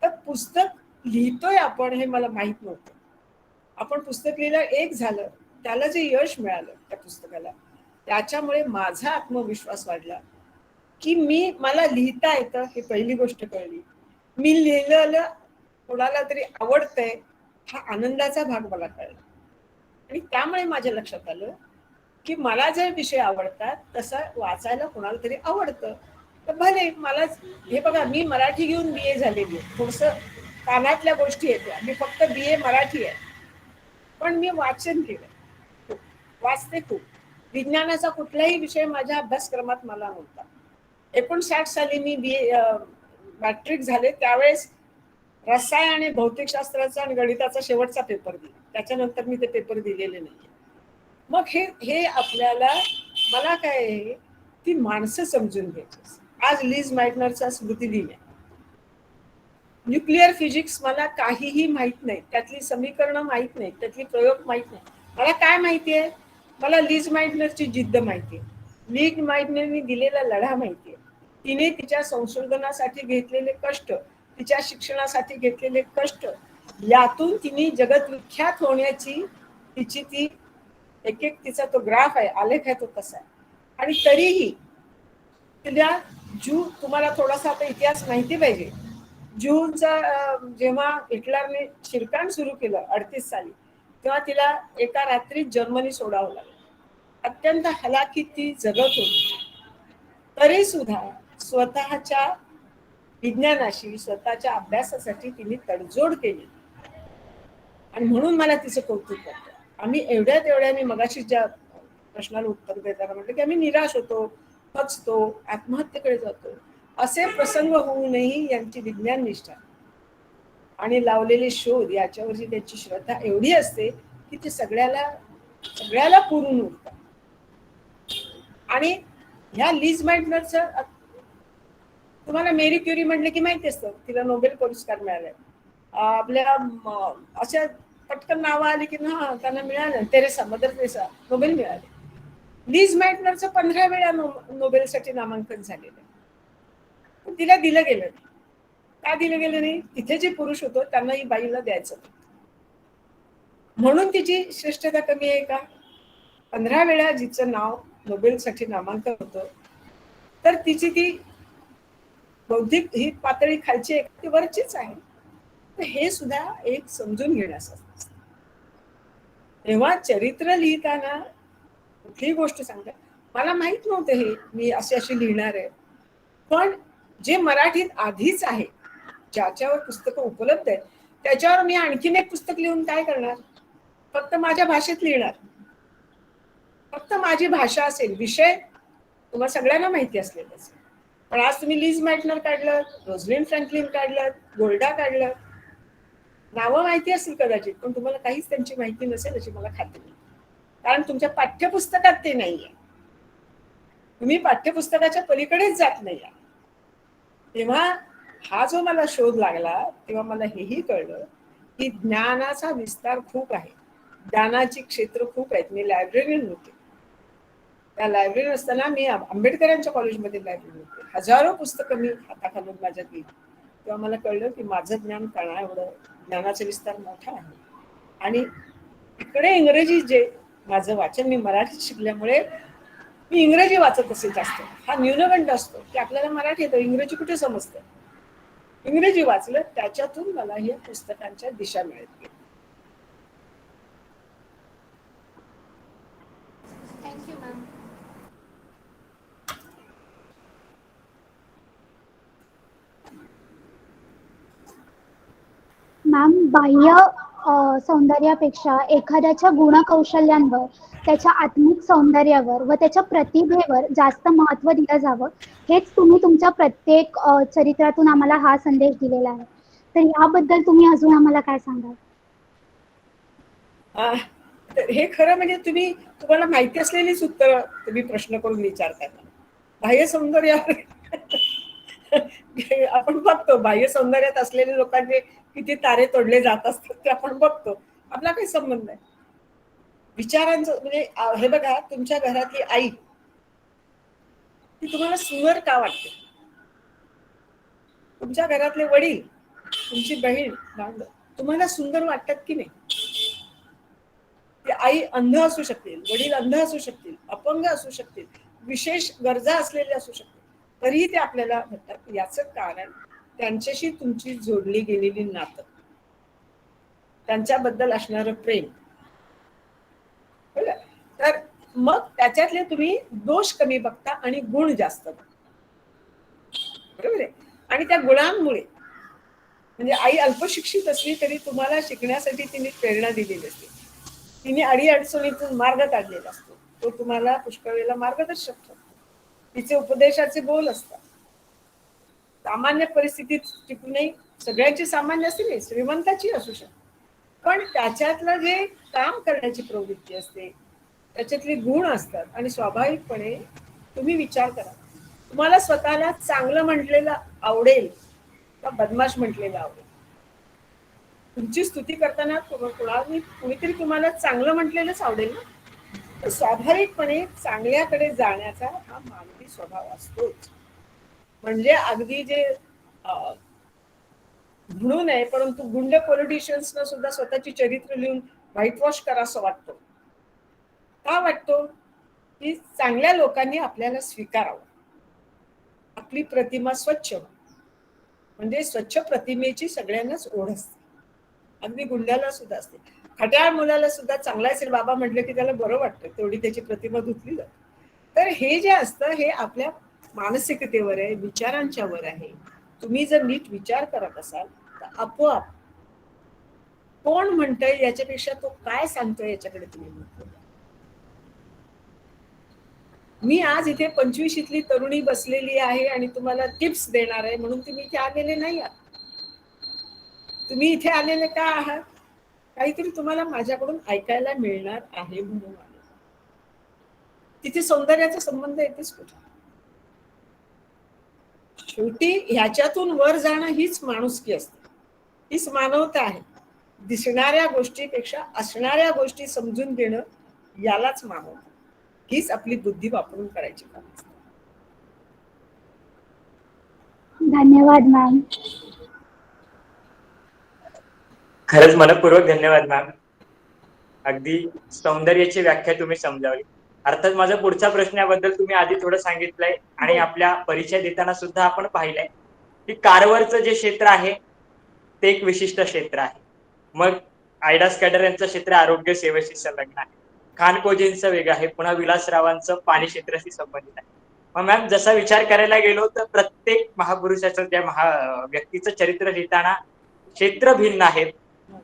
[SPEAKER 5] तर पुस्तक लिहितोय आपण हे मला माहित नव्हतं. आपण पुस्तक लिहिलं एक झालं, त्याला जे यश मिळालं त्या पुस्तकाला, त्याच्यामुळे माझा आत्मविश्वास वाढला की मला लिहिता येतं, ही पहिली गोष्ट कळली. मी लिहिलेलं कोणाला तरी आवडतंय हा आनंदाचा भाग मला कळला. आणि त्यामुळे माझ्या लक्षात आलं की मला जे विषय आवडतात तसं वाचायला कोणाला तरी आवडतं. तर भले मला, हे बघा मी मराठी घेऊन BA झालेली आहे, थोडस कानातल्या गोष्टी येत्या, मी फक्त BA मराठी आहे, पण मी वाचन केलं, वाचते खूप. विज्ञानाचा कुठलाही विषय माझ्या अभ्यासक्रमात मला नव्हता. 59 साली मी मॅट्रिक झाले, त्यावेळेस रसायन आणि भौतिकशास्त्राचा आणि गणिताचा शेवटचा पेपर दिला. त्याच्यानंतर मी ते पेपर दिलेले नाही. मग हे आपल्याला, मला काय आहे, ती माणसं समजून घ्यायची. आज लीज मायटनरचा स्मृती दिन आहे. न्यूक्लिअर फिजिक्स मला काहीही माहित नाही, त्यातली समीकरणं माहित नाही, त्यातली प्रयोग माहित नाही. मला काय माहिती आहे, मला लीज मायटनरची जिद्द माहिती आहे, लीज मायटनरनी दिलेला लढा माहिती आहे, तिने तिच्या संशोधनासाठी घेतलेले कष्ट, तिच्या शिक्षणासाठी घेतलेले कष्ट, यातून तिने जगत विख्यात होण्याची तिची ती एक तिचा तो ग्राफ आहे, आलेख आहे, तो तसा आहे. आणि तरीही तिला तुम्हाला थोडासा आता इतिहास माहिती पाहिजे. जूनचा जेव्हा हिटलरने शिरकाण सुरू केलं 38 साली, तेव्हा तिला एका रात्रीत जर्मनी सोडावं लागलं. अत्यंत हलाखीत ती जगत होती, तरी सुद्धा स्वतःच्या विज्ञानाशी, स्वतःच्या अभ्यासासाठी तिने तडजोड केली. आणि म्हणून मला तिचं कौतुक करतं. आम्ही एवढ्या मी मगाशी ज्या प्रश्नाला उत्तर देताना म्हटलं की आम्ही निराश होतो, खचतो, आत्महत्येकडे जातो, असे प्रसंग होऊनही यांची विज्ञान निष्ठा आणि लावलेले शोध याच्यावरची त्यांची श्रद्धा एवढी असते की ते सगळ्याला पुरून उरतात. आणि ह्या लीज मायटनरचं तुम्हाला मेरी क्युरी म्हटलं की माहिती असतं, तिला नोबेल पुरस्कार मिळालाय. आपल्या अशा पटकन नावं आली की ना त्यांना मिळालं, मदर तेरेसा नोबेल मिळाले. लीज मायटनरचं 15 वेळा नोबेलसाठी नामांकन झालेलं, तिला दिलं गेलं नाही. का दिलं गेलं नाही? तिथे जे पुरुष होतो त्यांना ही बाईला द्यायचं म्हणून तिची श्रेष्ठता कमी आहे का? 15 वेळा जिचं नाव नोबेलसाठी नामांकन होतं, तर तिची ती बौद्धिक ही पातळी खालची आहे, ती वरचीच आहे. तर हे सुद्धा एक समजून घेण्यासारखं असतं. तेव्हा चरित्र लिहिताना कुठलीही गोष्ट सांगतात, मला माहित नव्हतं हे मी अशी लिहिणार आहे, पण जे मराठीत आधीच आहे, ज्याच्यावर पुस्तकं उपलब्ध आहेत, त्याच्यावर मी आणखीन एक पुस्तक लिहून काय करणार? फक्त माझ्या भाषेत लिहिणार, फक्त माझी भाषा असेल, विषय तुम्हाला सगळ्यांना माहिती असलेलं असेल. पण आज तुम्ही लीज मायटनर काढलं, रोझलिंड फ्रँकलिन काढलं, गोल्डा काढलं, नावं माहिती असतील कदाचित, पण तुम्हाला काहीच त्यांची माहिती नसेल अशी मला खात्री नाही, कारण तुमच्या पाठ्यपुस्तकात ते नाहीये. तुम्ही पाठ्यपुस्तकाच्या पलीकडेच जात नाही. तेव्हा हा जो मला शोध लागला तेव्हा मला हेही कळलं की ज्ञानाचा विस्तार खूप आहे, ज्ञानाची क्षेत्र खूप आहेत. मी लायब्ररीन होते, त्या लायब्ररीत असताना मी आंबेडकरांच्या कॉलेजमध्ये लायब्ररी होते, हजारो पुस्तकं मी हाताखालून माझ्यात गेली. तेव्हा मला कळलं की माझं ज्ञान कणा एवढं, ज्ञानाचा विस्तार मोठा आहे. आणि इकडे इंग्रजी जे माझं वाचन, मी मराठीत शिकल्यामुळे मी इंग्रजी वाचत असे जास्त. हा न्यूनगंड असतो की आपल्याला मराठी येतं, इंग्रजी कुठे समजतं. इंग्रजी वाचलं, त्याच्यातून मला या पुस्तकांच्या दिशा मिळत गेल्या.
[SPEAKER 7] Thank you ma'am.
[SPEAKER 4] मॅम, बाह्य सौंदर्यापेक्षा एखाद्याच्या गुणकौशल्यांवर, त्याच्या आत्मिक सौंदर्यावर व त्याच्या प्रतिभेवर जास्त महत्त्व दिलं जावं, हेच तुम्ही तुमच्या प्रत्येक चरित्रातून आम्हाला हा संदेश दिलेला आहे. तर याबद्दल तुम्ही अजून आम्हाला काय सांगाल?
[SPEAKER 5] तर हे खरं म्हणजे तुम्हाला माहिती असलेलीच उत्तर तुम्ही प्रश्न करून विचारताय. बाह्य सौंदर्यावर आपण बघतो, बाह्य सौंदर्यात असलेल्या लोकांचे किती तारे तोडले जात असतात ते आपण बघतो. आपला काही संबंध नाही. विचारांचं म्हणजे हे बघा, तुमच्या घरातली आई ती तुम्हाला सुंदर का वाटते? तुमच्या घरातले वडील, तुमची बहीण, भावंड तुम्हाला सुंदर वाटतात की नाही? ती आई अंध असू शकतील, वडील अंध असू शकतील, अपंग असू शकतील, विशेष गरजा असलेले असू शकतील, तरीही ते आपल्याला म्हणतात. याचं कारण त्यांच्याशी तुमची जोडली गेलेली नातं, त्यांच्याबद्दल असणारं प्रेम. तर मग त्याच्यातले तुम्ही दोष कमी बघता आणि गुण जास्त बघता. बरोबर आहे. आणि त्या गुणांमुळे म्हणजे आई अल्पशिक्षित असली तरी तुम्हाला शिकण्यासाठी तिने प्रेरणा दिलेली असते. तिने अडीअडचणीतून मार्ग काढलेला असतो, तो तुम्हाला पुष्कळ वेळेला मार्गदर्शक ठरतो. तिचे उपदेशाचे बोल असतात. सामान्य परिस्थितीत टिकूनही सगळ्यांची सामान्य असते नाही, श्रीमंताची असू शकते, पण त्याच्यातलं जे काम करण्याची प्रवृत्ती असते, त्याच्यातले गुण असतात. आणि स्वाभाविकपणे तुम्ही विचार करा, तुम्हाला स्वतःला चांगलं म्हटलेलं आवडेल का बदमाश म्हटलेलं आवडेल? तुमची स्तुती करताना कुणीतरी तुम्हाला चांगलं म्हटलेलंच आवडेल ना. तर स्वाभाविकपणे चांगल्याकडे जाण्याचा हा मानवी स्वभाव असतोच. म्हणजे अगदी जे म्हणू नये, परंतु गुंड पॉलिटिशियन्सना सुद्धा स्वतःची चरित्र लिहून व्हाईट वॉश करावं वाटतो. का वाटतो? की चांगल्या लोकांनी आपल्याला स्वीकारावं, आपली प्रतिमा स्वच्छ, म्हणजे स्वच्छ प्रतिमेची सगळ्यांनाच ओढ असते. अगदी गुंड्याला सुद्धा असते. खट्याळ मुलाला सुद्धा चांगला असेल बाबा म्हटलं की त्याला बरं वाटतं, तेवढी त्याची प्रतिमा धुतली जाते. तर हे जे असतं हे आपल्या मानसिकतेवर आहे, विचारांच्या वर आहे. तुम्ही जर नीट विचार करत असाल तर आपोआप कोण म्हणतंय याच्यापेक्षा तो काय सांगतोय याच्याकडे तुम्ही महत्त्व द्या. मी आज इथे 25शीतली तरुणी बसलेली आहे आणि तुम्हाला टिप्स देणार आहे म्हणून तुम्ही इथे आलेले नाही आहात. तुम्ही इथे आलेले का आहात? काहीतरी तुम्हाला माझ्याकडून ऐकायला मिळणार आहे म्हणून आले. तिथे सौंदर्याचा संबंध येतेच कुठे? शेवटी ह्याच्यातून वर जाणं हीच माणुसकी असते, हीच मानवता आहे. दिसणाऱ्या गोष्टीपेक्षा असणाऱ्या गोष्टी समजून घेणं, यालाच मानवता. हीच आपली बुद्धी वापरून करायची काम असते.
[SPEAKER 4] धन्यवाद मॅम.
[SPEAKER 1] खरंच मनपूर्वक धन्यवाद मॅम. अगदी सौंदर्याची व्याख्या तुम्ही समजावली. अर्थात माझा पुढचा प्रश्न याबद्दल तुम्ही आधी थोडं सांगितलंय आणि आपल्या परिचय देताना सुद्धा आपण पाहिलंय की कारवरचं जे क्षेत्र आहे ते एक विशिष्ट क्षेत्र आहे. मग आयडास कॅडर यांचं क्षेत्र आरोग्य सेवेशी संलग्न आहे, खानकोजींचं वेगळं आहे, पुन्हा विलासरावांचं पाणी क्षेत्राशी संबंधित आहे. मग मॅम जसा विचार करायला गेलो तर प्रत्येक महापुरुषाचं त्या व्यक्तीचं चरित्र लिहिताना क्षेत्र भिन्न आहेत.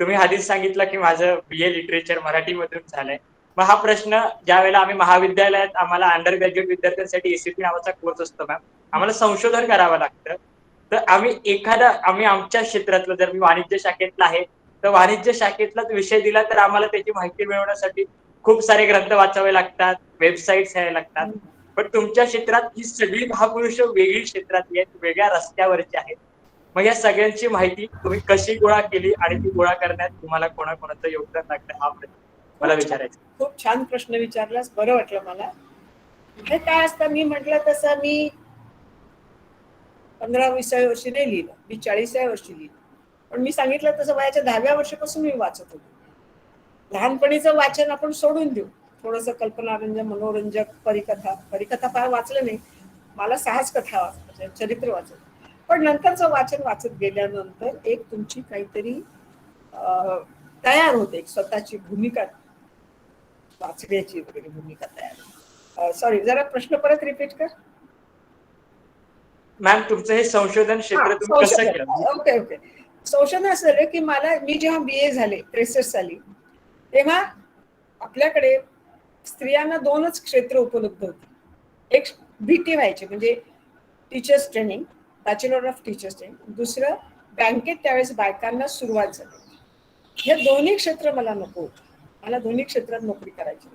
[SPEAKER 1] तुम्ही आधीच सांगितलं की माझं BA लिटरेचर मराठीमधून झालंय. मग हा प्रश्न ज्या वेळेला आम्ही महाविद्यालयात आम्हाला अंडर ग्रॅज्युएट विद्यार्थ्यांसाठी ACP नावाचा कोर्स असतो मॅम, आम्हाला संशोधन करावं लागतं. तर आम्ही आमच्या क्षेत्रातलं, जर मी वाणिज्य शाखेतला आहे तर वाणिज्य शाखेतलाच विषय दिला तर आम्हाला त्याची माहिती मिळवण्यासाठी खूप सारे ग्रंथ वाचावे लागतात, वेबसाईट्स यायला लागतात. पण तुमच्या क्षेत्रात ही सगळी महापुरुष वेगळी क्षेत्रातली आहेत, वेगळ्या रस्त्यावरची आहेत. मग या सगळ्यांची माहिती तुम्ही कशी गोळा केली आणि ती गोळा करण्यात तुम्हाला कोणाकोणाचं योगदान लागतं, हा प्रश्न मला विचारायचा.
[SPEAKER 5] खूप छान प्रश्न विचारलास, बरं वाटलं मला. हे काय असतं, मी म्हटलं तसं मी 15-20व्या वर्षी नाही लिहिलं, मी 40व्या वर्षी लिहिलं. पण मी सांगितलं तसं वयाच्या 10व्या वर्षापासून मी वाचत होते. लहानपणीचं वाचन आपण सोडून देऊ, थोडंसं कल्पनारंजन, मनोरंजक, परिकथा फार वाचलं नाही, मला साहस कथा वाचायच्या, चरित्र वाचत. पण नंतरचं वाचन वाचत गेल्यानंतर एक तुमची काहीतरी तयार होते, एक स्वतःची भूमिका, वाचण्याची वगैरे भूमिका तयार. सॉरी, जरा प्रश्न परत रिपीट कर.
[SPEAKER 1] मॅम, तुमचं हे संशोधन क्षेत्र तुम्ही कसं केलं?
[SPEAKER 5] Okay okay. संशोधन असं झालं की मी जेव्हा BA झाले 63 साली, तेव्हा आपल्याकडे स्त्रियांना 2च क्षेत्र उपलब्ध होती. एक BT व्हायचे म्हणजे teachers training, bachelor of teachers training. दुसरं बँकेत त्यावेळेस बायकांना सुरुवात झाली. हे दोन्ही क्षेत्र मला नको होतं, मला दोन्ही क्षेत्रात नोकरी करायची.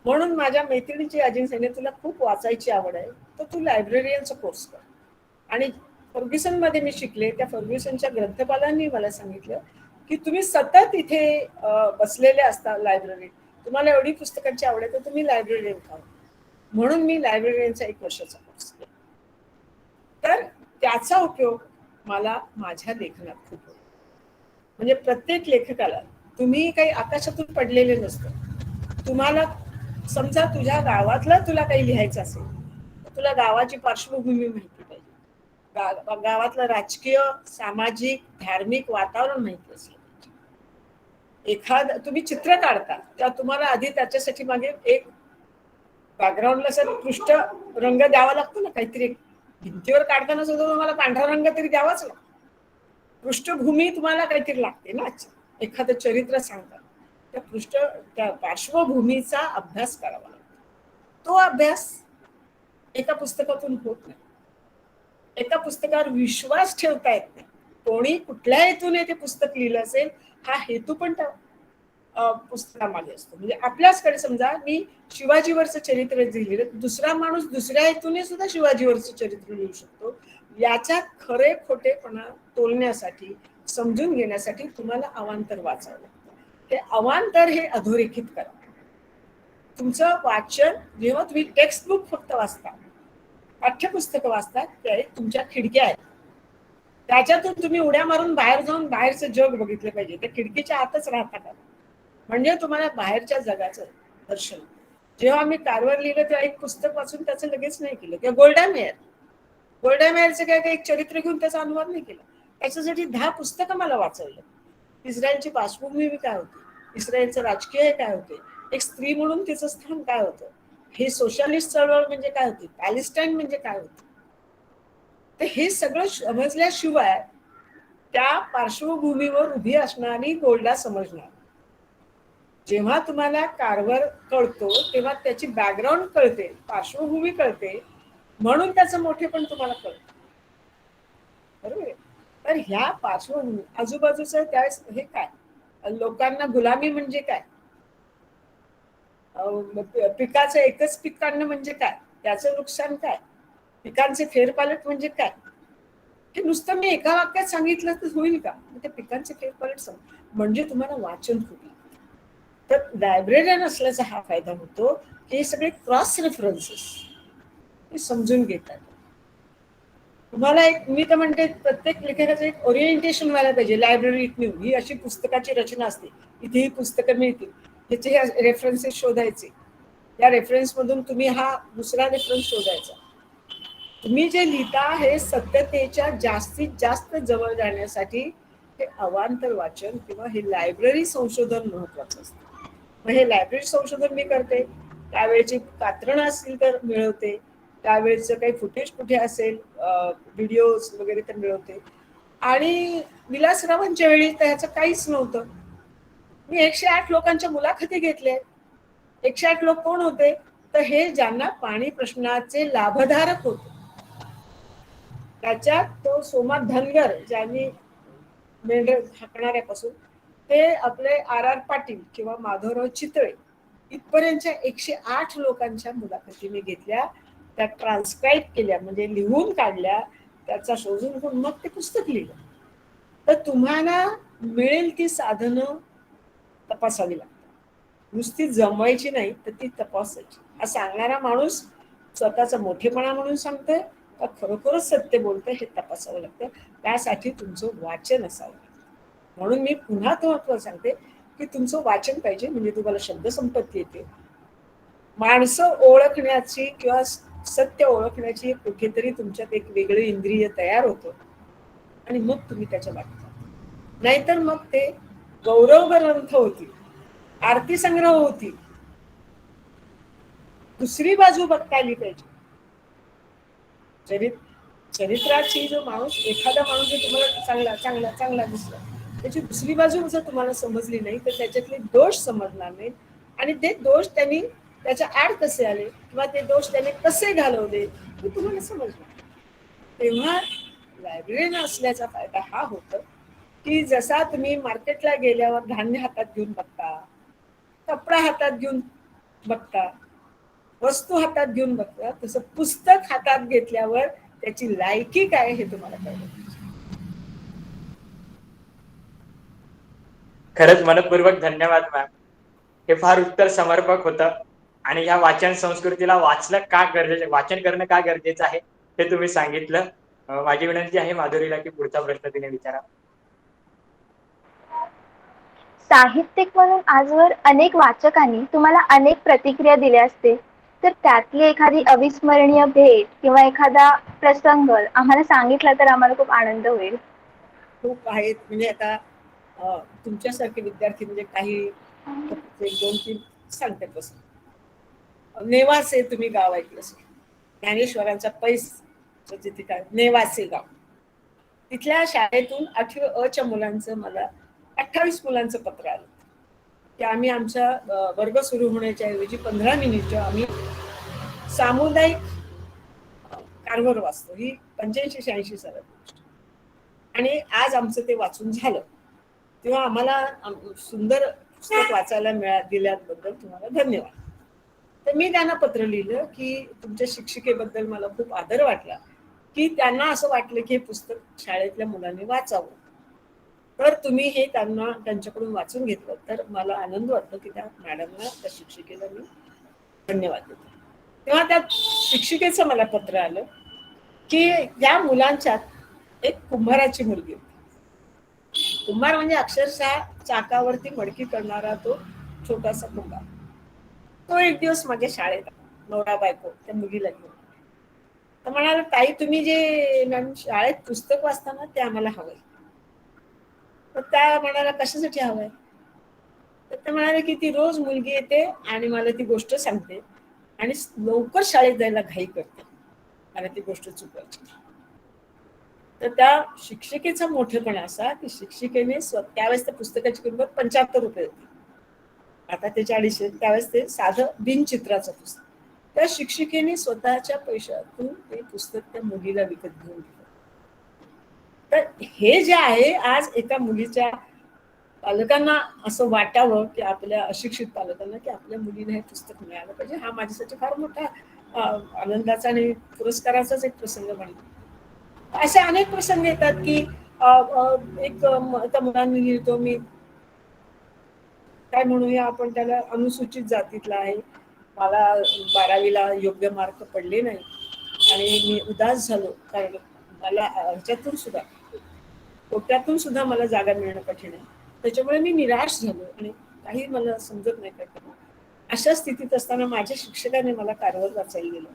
[SPEAKER 5] म्हणून माझ्या मैत्रिणीची आजीने सांगितलं, तुला खूप वाचायची आवड आहे तर तू लायब्ररियनचा कोर्स कर. आणि फर्ग्युसनमध्ये मी शिकले, त्या फर्ग्युसनच्या ग्रंथपालांनी मला सांगितलं की तुम्ही सतत इथे बसलेले असता लायब्ररीत, तुम्हाला एवढी पुस्तकांची आवड आहे तर तुम्ही लायब्ररियन व्हा. म्हणून मी लायब्ररियनचा 1 वर्षाचा कोर्स केला. तर त्याचा उपयोग मला माझ्या लेखनात खूप होतो. म्हणजे प्रत्येक लेखकाला, तुम्ही काही आकाशातून पडलेले नसतं. तुम्हाला समजा तुझ्या गावातलं तुला काही लिहायचं असेल तर तुला गावाची पार्श्वभूमी माहिती पाहिजे, गावातलं राजकीय, सामाजिक, धार्मिक वातावरण माहिती असेल. तुम्ही चित्र काढता तेव्हा तुम्हाला आधी त्याच्यासाठी मागे एक बॅकग्राऊंडला सर पृष्ठ रंग द्यावा लागतो ना, काहीतरी भिंतीवर काढताना सुद्धा तुम्हाला पांढरा रंग तरी द्यावाच लागतो. पृष्ठभूमी तुम्हाला काहीतरी लागते ना, एखादं चरित्र सांगतात त्या पार्श्वभूमीचा अभ्यास करावा लागतो. तो अभ्यास एका पुस्तकातून होत नाही. एका पुस्तकावर विश्वास ठेवता येत नाही. कोणी कुठल्या हेतूने ते पुस्तक लिहिलं असेल हा हेतू पण त्या पुस्तकामध्ये असतो. म्हणजे आपल्याचकडे समजा मी शिवाजीवरचं चरित्र लिहिलं, दुसरा माणूस दुसऱ्या हेतूने सुद्धा शिवाजीवरचं चरित्र लिहू शकतो. याच्यात खरे खोटेपणा तोलण्यासाठी, समजून घेण्यासाठी तुम्हाला अवांतर वाचावं लागतं. ते अवांतर हे अधोरेखित करा. तुमचं वाचन, जेव्हा तुम्ही टेक्स्टबुक फक्त वाचता, पाठ्यपुस्तकं वाचतात, ते तुमच्या खिडक्या आहेत, त्याच्यातून तुम्ही उड्या मारून बाहेर जाऊन बाहेरचं जग बघितलं पाहिजे. त्या खिडकीच्या आतच राहता का, म्हणजे तुम्हाला बाहेरच्या जगाचं दर्शन. जेव्हा आम्ही कारवार लिहिलं तेव्हा एक पुस्तक वाचून त्याचं लगेच नाही केलं. किंवा गोल्डा मेअरचं काय एक चरित्र घेऊन त्याचा अनुवाद नाही केला. त्याच्यासाठी 10 पुस्तकं मला वाचवलं. इस्रायलची पार्श्वभूमी काय होती, इस्रायलचं राजकीय काय होते, एक स्त्री म्हणून तिचं स्थान काय होतं, हे सोशलिस्ट चळवळ म्हणजे काय होती, पॅलेस्टाईन म्हणजे काय होतं. तर हे सगळं समजल्याशिवाय त्या पार्श्वभूमीवर उभी असणारी गोल्डा समजणार. जेव्हा तुम्हाला कारवार कळतो तेव्हा त्याची बॅकग्राऊंड कळते, पार्श्वभूमी कळते, म्हणून त्याचं मोठेपण तुम्हाला कळतं. बरोबर. तर ह्या पार्श्वभूमी आजूबाजूचं त्यावेळेस हे काय, लोकांना गुलामी म्हणजे काय, पिकाचं एकच पीक काढणं म्हणजे काय, त्याचं नुकसान काय, पिकांचे फेरपालट म्हणजे काय, हे नुसतं मी एका वाक्यात सांगितलं तर होईल का. ते पिकांचे फेरपालट सांग म्हणजे तुम्हाला वाचन खूप. तर लायब्ररियन असल्याचा हा फायदा होतो की हे सगळे क्रॉस रेफरन्सेस हे समजून घेतात. तुम्हाला एक, मी तर म्हणते प्रत्येक लेखकाचं एक ओरिएंटेशन व्हायला पाहिजे. लायब्ररीत नेऊन ही अशी पुस्तकाची रचना असते, इथे ही पुस्तकं मिळतील, ह्याचे रेफरन्सेस शोधायचे, या रेफरन्समधून तुम्ही हा दुसरा रेफरन्स शोधायचा. तुम्ही जे लिहिता हे सत्यतेच्या जास्तीत जास्त जवळ जाण्यासाठी हे अवांतर वाचन किंवा हे लायब्ररी संशोधन महत्वाचं असतं. मग हे लायब्ररी संशोधन मी करते, त्यावेळेची कात्रणं असतील तर मिळवते, त्यावेळेचं काही फुटेज कुठे असेल, व्हिडिओज वगैरे तर मिळवते. आणि विलासरावांच्या वेळी तर ह्याचं काहीच नव्हतं. मी 108 लोकांच्या मुलाखती घेतल्या. 108 लोक कोण होते, तर हे ज्यांना पाणी प्रश्नाचे लाभधारक होते. त्याच्यात तो सोमा धनगर, ज्यांनी मेंढर हाकणाऱ्यापासून ते आपले RR पाटील किंवा माधवराव चितळे इथपर्यंतच्या 108 लोकांच्या मुलाखती मी घेतल्या, त्या ट्रान्स्क्राईब केल्या, म्हणजे लिहून काढल्या, त्याचा शोधून घेऊन मग ते पुस्तक लिहिलं. तर तुम्हाला मिळेल ती साधनं तपासावी लागतात. नुसती जमवायची नाही तर ती तपासायची. हा सांगणारा माणूस स्वतःचा मोठेपणा म्हणून सांगतोय का खरोखरच सत्य बोलतं हे तपासावं लागतं. त्यासाठी तुमचं वाचन असावं. म्हणून मी पुन्हा तुम्हाला सांगते की तुमचं वाचन पाहिजे, म्हणजे तुम्हाला शब्दसंपत्ती येते. माणसं ओळखण्याची किंवा सत्य ओळखण्याची कुठेतरी तुमच्यात एक वेगळं इंद्रिय तयार होतं आणि मग तुम्ही त्याच्या वाटता. नाहीतर मग ते गौरव ग्रंथ होतील, आरती संग्रह होतील. दुसरी बाजू बघता आली पाहिजे. चरित्राची जो माणूस, एखादा माणूस जर तुम्हाला चांगला चांगला चांगला दिसला, त्याची दुसरी बाजू जर तुम्हाला समजली नाही तर त्याच्यातले दोष समजणार नाहीत. आणि ते दोष त्यांनी त्याच्या आड कसे आले किंवा ते दोष त्याने कसे घालवले हे तुम्हाला समजणार. तेव्हा लायब्ररी असल्याचा फायदा हा होतो की जसा तुम्ही मार्केटला गेल्यावर धान्य हातात घेऊन बघता, कपडा हातात घेऊन बघता, वस्तू हातात घेऊन बघता, तसं पुस्तक हातात घेतल्यावर त्याची लायकी काय हे तुम्हाला कळलं.
[SPEAKER 1] खरंच मनपूर्वक धन्यवाद मॅम. हे फार उत्तर समर्पक होतं आणि ह्या वाचन संस्कृतीला वाचन करणं का गरजेचं आहे हे तुम्ही सांगितलं. माझी विनंती आहे माधुरीला की पुढचा प्रश्न तिने विचारा.
[SPEAKER 6] साहित्यिक म्हणून आजवर अनेक वाचकांनी तुम्हाला अनेक प्रतिक्रिया दिल्या असतील, तर त्यातली एखादी अविस्मरणीय भेट किंवा एखादा प्रसंग आम्हाला सांगितला तर आम्हाला खूप आनंद होईल.
[SPEAKER 5] खूप आहेत. म्हणजे आता तुमच्यासारखे विद्यार्थी म्हणजे काही एक दोन तीन सांगते प्रसंग. नेवासे तुम्ही गाव ऐकलं असेल, ज्ञानेश्वरांचा पैस जिथे काय नेवासे गाव, तिथल्या शाळेतून 8वी अ च्या मुलांचं मला 28 मुलांचं पत्र आलं की आम्ही आमचा वर्ग सुरू होण्याच्या ऐवजी 15 मिनिट आम्ही सामुदायिक कारभार वाचतो. ही 85-86 सालात गोष्ट. आणि आज आमचं ते वाचून झालं. तेव्हा आम्हाला सुंदर पुस्तक वाचायला दिल्याबद्दल तुम्हाला धन्यवाद. तर मी त्यांना पत्र लिहिलं की तुमच्या शिक्षिकेबद्दल मला खूप आदर वाटला की त्यांना असं वाटलं की हे पुस्तक शाळेतल्या मुलांनी वाचावं. तर तुम्ही हे त्यांना त्यांच्याकडून वाचून घेतलं तर मला आनंद वाटतो की त्या मॅडमला, त्या शिक्षिकेला मी धन्यवाद देतो. तेव्हा त्या शिक्षिकेचं मला पत्र आलं की या मुलांच्यात एक कुंभाराची मुलगी होती. कुंभार म्हणजे अक्षरशः चाकावरती मडकी करणारा तो छोटासा कुंभार. तो एक दिवस माझ्या शाळेत नवरा बायको त्या मुलीला घेऊन तर म्हणाला, ताई तुम्ही जे मॅम शाळेत पुस्तक वाचताना ते आम्हाला हवंय. तर त्या म्हणाला, कशासाठी हवंय? तर ते म्हणाले की ती रोज मुलगी येते आणि मला ती गोष्ट सांगते आणि लवकर शाळेत जायला घाई करते आणि ती गोष्ट चुकवायची. तर त्या शिक्षिकेचा मोठेपणा असा की शिक्षिकेने त्यावेळेस त्या पुस्तकाची किंमत 75 रुपये होती. आता ते 450. त्यावेळेस ते साधं बिनचित्राचं पुस्तक. त्या शिक्षिकेने स्वतःच्या पैशातून ते पुस्तक त्या मुलीला विकत घेऊन दिलं. तर हे जे आहे आज एका मुलीच्या पालकांना असं वाटावं की आपल्या अशिक्षित पालकांना की आपल्या मुलीला हे पुस्तक मिळालं पाहिजे, हा माझ्यासाठी फार मोठा आनंदाचा आणि पुरस्काराचाच एक प्रसंग म्हणतो. असे अनेक प्रसंग येतात की एक त्या मुलांनी लिहितो, मी काय म्हणूया आपण त्याला, अनुसूचित जातीतला आहे, मला 12वीला योग्य मार्क पडले नाही आणि मी उदास झालो कारण मला ह्याच्यातून सुद्धा कोट्यातून सुद्धा मला जागा मिळणं कठीण आहे. त्याच्यामुळे मी निराश झालो आणि काही मला समजत नाही काय करणं. अशा स्थितीत असताना माझ्या शिक्षकाने मला कारवार वाचायला दिलं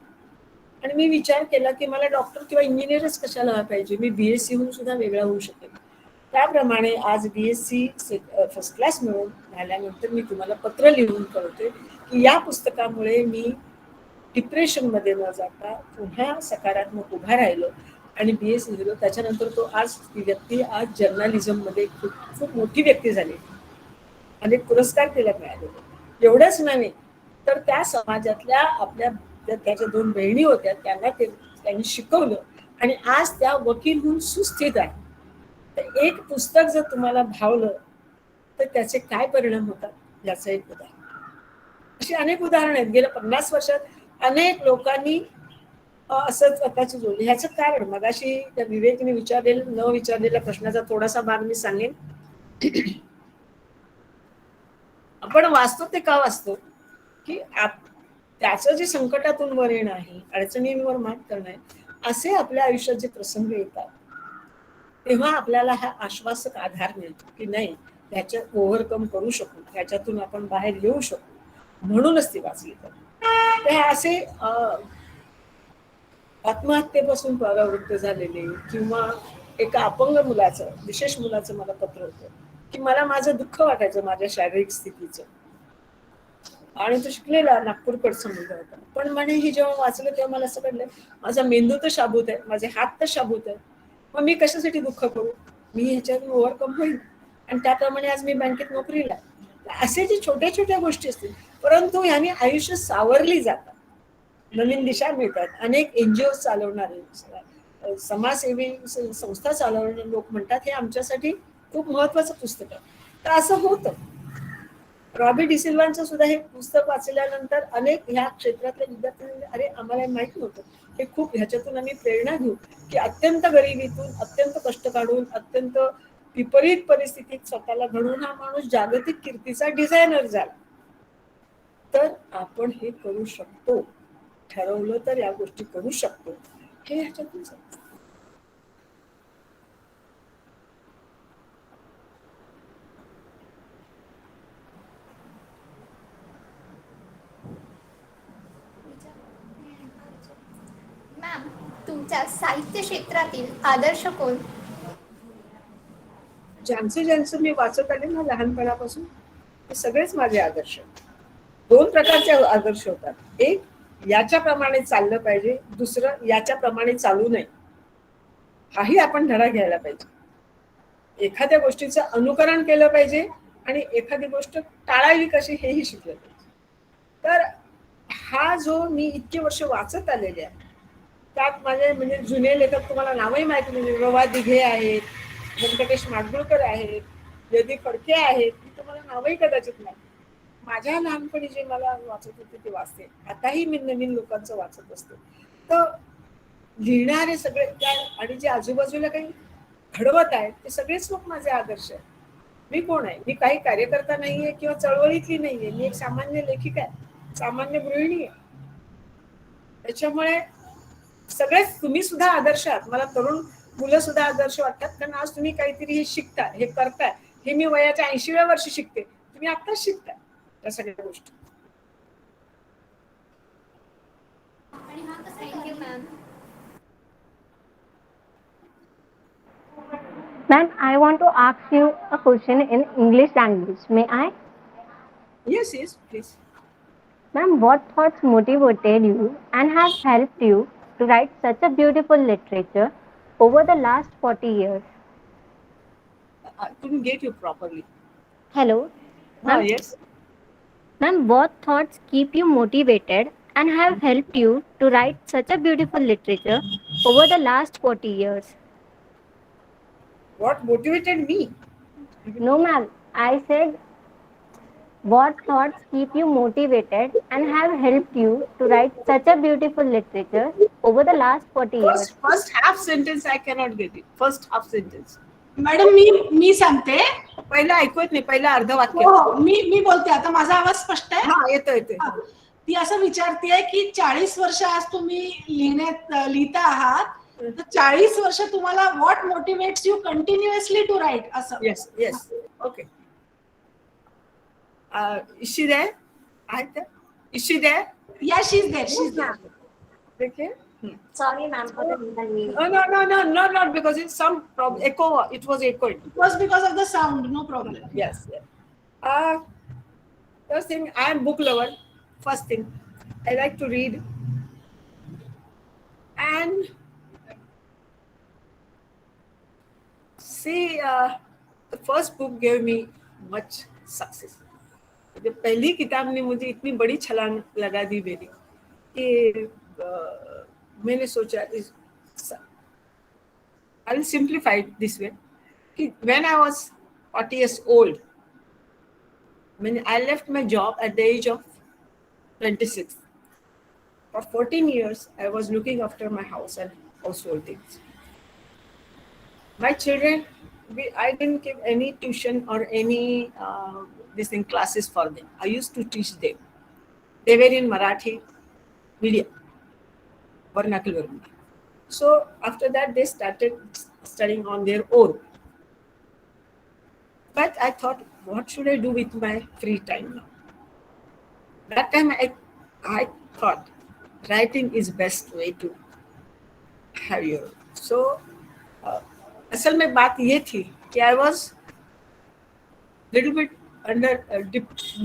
[SPEAKER 5] आणि मी विचार केला की मला डॉक्टर किंवा इंजिनियरच कशाला पाहिजे, मी BSc होऊन सुद्धा वेगळा होऊ शकेल. त्याप्रमाणे आज BSc फर्स्ट क्लास मिळून झाल्यानंतर मी तुम्हाला पत्र लिहून कळवते की या पुस्तकामुळे मी डिप्रेशनमध्ये न जाता पुन्हा सकारात्मक उभा राहिलो आणि BSc दिलो. त्याच्यानंतर तो आज ती व्यक्ती आज जर्नलिझममध्ये खूप खूप मोठी व्यक्ती झाली, अनेक पुरस्कार तिला मिळाले. एवढंच नव्हे तर त्या समाजातल्या आपल्या त्याच्या 2 बहिणी होत्या, त्यांना त्यांनी शिकवलं आणि आज त्या वकील होऊन सुस्थित आहे. तर एक पुस्तक जर तुम्हाला भावलं तर त्याचे काय परिणाम होतात याचं एक उदाहरण. अशी अनेक उदाहरणं आहेत. गेल्या 50 वर्षात अनेक लोकांनी असंच स्वतःची जोडली. ह्याचं कारण मगाशी त्या विवेकने न विचारलेल्या प्रश्नाचा थोडासा भाग मी सांगेन. आपण वाचतो ते का वाचतो की त्याचं जे संकटातून वर येणं आहे, अडचणींवर मात करणं आहे, असे आपल्या आयुष्यात जे प्रसंग येतात तेव्हा आपल्याला हा आश्वासक आधार मिळतो की नाही, त्याच्यात ओव्हरकम करू शकू, त्याच्यातून आपण बाहेर येऊ शकू, म्हणूनच ती वाचली. तर हे असे आत्महत्येपासून परावृत्त झालेले किंवा एका अपंग मुलाचं, विशेष मुलाचं मला पत्र होतं की मला माझं दुःख वाटायचं माझ्या शारीरिक स्थितीचं, आणि तो शिकलेला नागपूरकडचा मुलगा होता. पण म्हणे हे जेव्हा वाचलं तेव्हा मला असं कळलं, माझा मेंदू तर शाबूत आहे, माझे हात तर शाबूत आहे, मग मी कशासाठी दुःख करू, मी ह्याच्यातून ओव्हरकम होईल. आणि त्याप्रमाणे आज मी बँकेत नोकरीला. असे जे छोट्या छोट्या गोष्टी असतील, परंतु ह्याने आयुष्य सावरली जातात, नवीन दिशा मिळतात. अनेक NGO चालवणारे, समाजसेवी संस्था चालवणारे लोक म्हणतात हे आमच्यासाठी खूप महत्वाचं पुस्तक आहे. तर असं होतं. रॉबी डिसिल्वांचं सुद्धा हे पुस्तक वाचल्यानंतर अनेक ह्या क्षेत्रातल्या विद्यार्थ्यांनी अरे आम्हाला माहित नव्हतं, हे खूप ह्याच्यातून आम्ही प्रेरणा घेऊ की अत्यंत गरिबीतून, अत्यंत कष्ट काढून, अत्यंत विपरीत परिस्थितीत स्वतःला घडवून हा माणूस जागतिक कीर्तीचा डिझायनर झाला. तर आपण हे करू शकतो, ठरवलं तर या गोष्टी करू शकतो, हे ह्याच्यातून समजतं.
[SPEAKER 7] मॅम, तुमच्या साहित्य क्षेत्रातील आदर्श कोण?
[SPEAKER 5] ज्यांचं मी वाचत आले ना लहानपणापासून, ते सगळेच माझे आदर्श. 2 प्रकारचे आदर्श होतात. एक, याच्याप्रमाणे चाललं पाहिजे, दुसरं याच्याप्रमाणे चालू नये. हाही आपण धडा घ्यायला पाहिजे. एखाद्या गोष्टीचं अनुकरण केलं पाहिजे आणि एखादी गोष्ट टाळावी कशी हेही शिकलं पाहिजे. तर हा जो मी इतके वर्ष वाचत आलेले आहे, त्यात माझे म्हणजे जुने लेखक तुम्हाला नावही माहिती म्हणजे रवा दिघे आहेत, व्यंकटेश माडगुळकर आहेत, जयदीप फडके आहेत, तुम्हाला नावही कदाचित नाही. माझ्या लहानपणी जे मला वाचत होते ते वाचते, आताही मी नवीन लोकांचं वाचत असते. तर लिहिणारे सगळे आणि जे आजूबाजूला काही घडवत आहेत ते सगळेच लोक माझे आदर्श आहेत. मी कोण आहे? मी काही कार्यकर्ता नाहीये किंवा चळवळीतली नाहीये, मी एक सामान्य लेखिका आहे, सामान्य गृहिणी आहे. त्याच्यामुळे सगळेच तुम्ही सुद्धा आदर्श आहात. मला तरुण मुलं सुद्धा आदर्श वाटतात, कारण आज तुम्ही काहीतरी हे शिकताय, हे करताय. हे मी वयाच्या 80व्या वर्षी शिकते, तुम्ही आत्ताच शिकताय या सगळ्या गोष्टी.
[SPEAKER 7] Thank you ma'am.
[SPEAKER 8] Ma'am, I want to ask you a question in English language. May I?
[SPEAKER 5] Yes, please.
[SPEAKER 8] Ma'am, what thoughts motivated you and have helped you to write such a beautiful literature over the last 40 years?
[SPEAKER 5] I couldn't get you properly.
[SPEAKER 8] Hello? Ma'am,
[SPEAKER 5] Yes.
[SPEAKER 8] Ma'am, what thoughts keep you motivated and have helped you to write such a beautiful literature over the last 40 years?
[SPEAKER 5] What motivated me?
[SPEAKER 8] No, ma'am. I said, what thoughts keep you motivated and have helped you to write such a beautiful literature over the last 40 years?
[SPEAKER 5] First half sentence I cannot get it. First half sentence.
[SPEAKER 9] Madam मी सांगते.
[SPEAKER 5] पहिलं ऐकूत नाही, पहिलं अर्ध वाक्य.
[SPEAKER 9] हो, मी बोलते आता. माझा आवाज स्पष्ट आहे?
[SPEAKER 5] हा, येतोय.
[SPEAKER 9] ती असं विचारतीये की 40 वर्ष आज तुम्ही लिहिता आहात, तर 40 वर्ष तुम्हाला what motivates you continuously to write असं?
[SPEAKER 5] Yes. Okay. Is she there? Is she there?
[SPEAKER 9] Yeah, she's there.
[SPEAKER 5] Okay.
[SPEAKER 8] Sorry, ma'am, for the delay.
[SPEAKER 5] No, not because it's some problem. Echo. It was echoing.
[SPEAKER 9] It was because of the sound, no problem.
[SPEAKER 5] Yes. First thing, I am book lover. First thing, I like to read, and see, the first book gave me much success. The पहली किताब ने मुझे इतनी बड़ी छलांग लगा दी मेरी कि मैंने सोचा I will simplify it this way. When I was 40 years old, when I left my job at the age of 26. For 14 years, I was looking after my house and household things. My children, I didn't give any tuition or any classes for them. I used to teach them. They were in Marathi medium, vernacular medium. So after that, they started studying on their own. But I thought, what should I do with my free time now? That time I thought writing is best way to have your. So असल में बात ये थी कि I was little bit under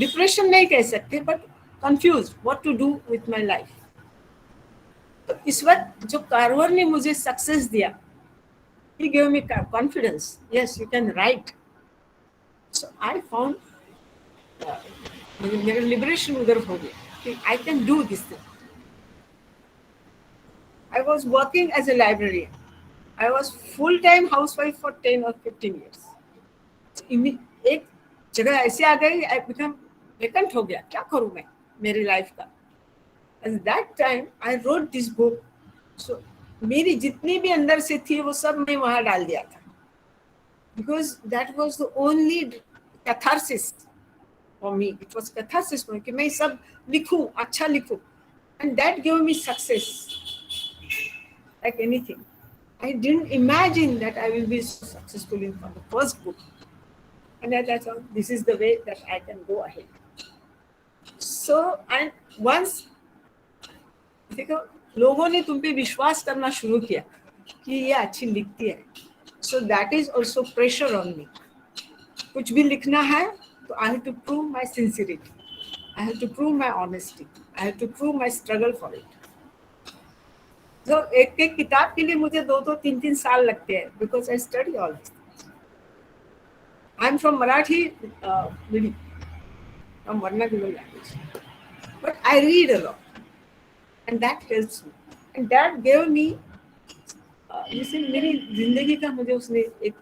[SPEAKER 5] depression नहीं कह सकते, but confused what to do with my life. तो इस वक्त जो कारवर ने मुझे सक्सेस दिया, he gave me confidence. Yes, you can write. So I found मेरा लिबरेशन उधर हो गया कि I can do this thing. I was working as a librarian. I was full-time housewife for 10 or 15 years. एक जगह ऐसे आ गई, I became vacant हो गया, क्या करूँ मैं मेरी लाइफ का. At that time, I wrote this book. So मेरी जितनी भी अंदर से थी वो सब मैं वहाँ डाल दिया था. Because that was the only catharsis for me. It was catharsis for me कि मैं सब लिखूं, अच्छा लिखूं. And that gave me success. Like anything. I didn't imagine that I will be so successful in the first book. And I thought, this is the way that I can go ahead. So, and once देखो लोगों ने तुम पे विश्वास करना शुरू किया कि ये अच्छी लिखती है, so that is also pressure on me. कुछ भी लिखना है तो I have to prove my sincerity, I have to prove my honesty, I have to prove my struggle for it. So एक एक किताब के लिए मुझे 2-2, 3-3 साल लगते हैं because I study all this. I am from Marathi medium, from vernacular language, but I read a lot. And that helps me. And that gave me, मेरी जिंदगी का मुझे उसने एक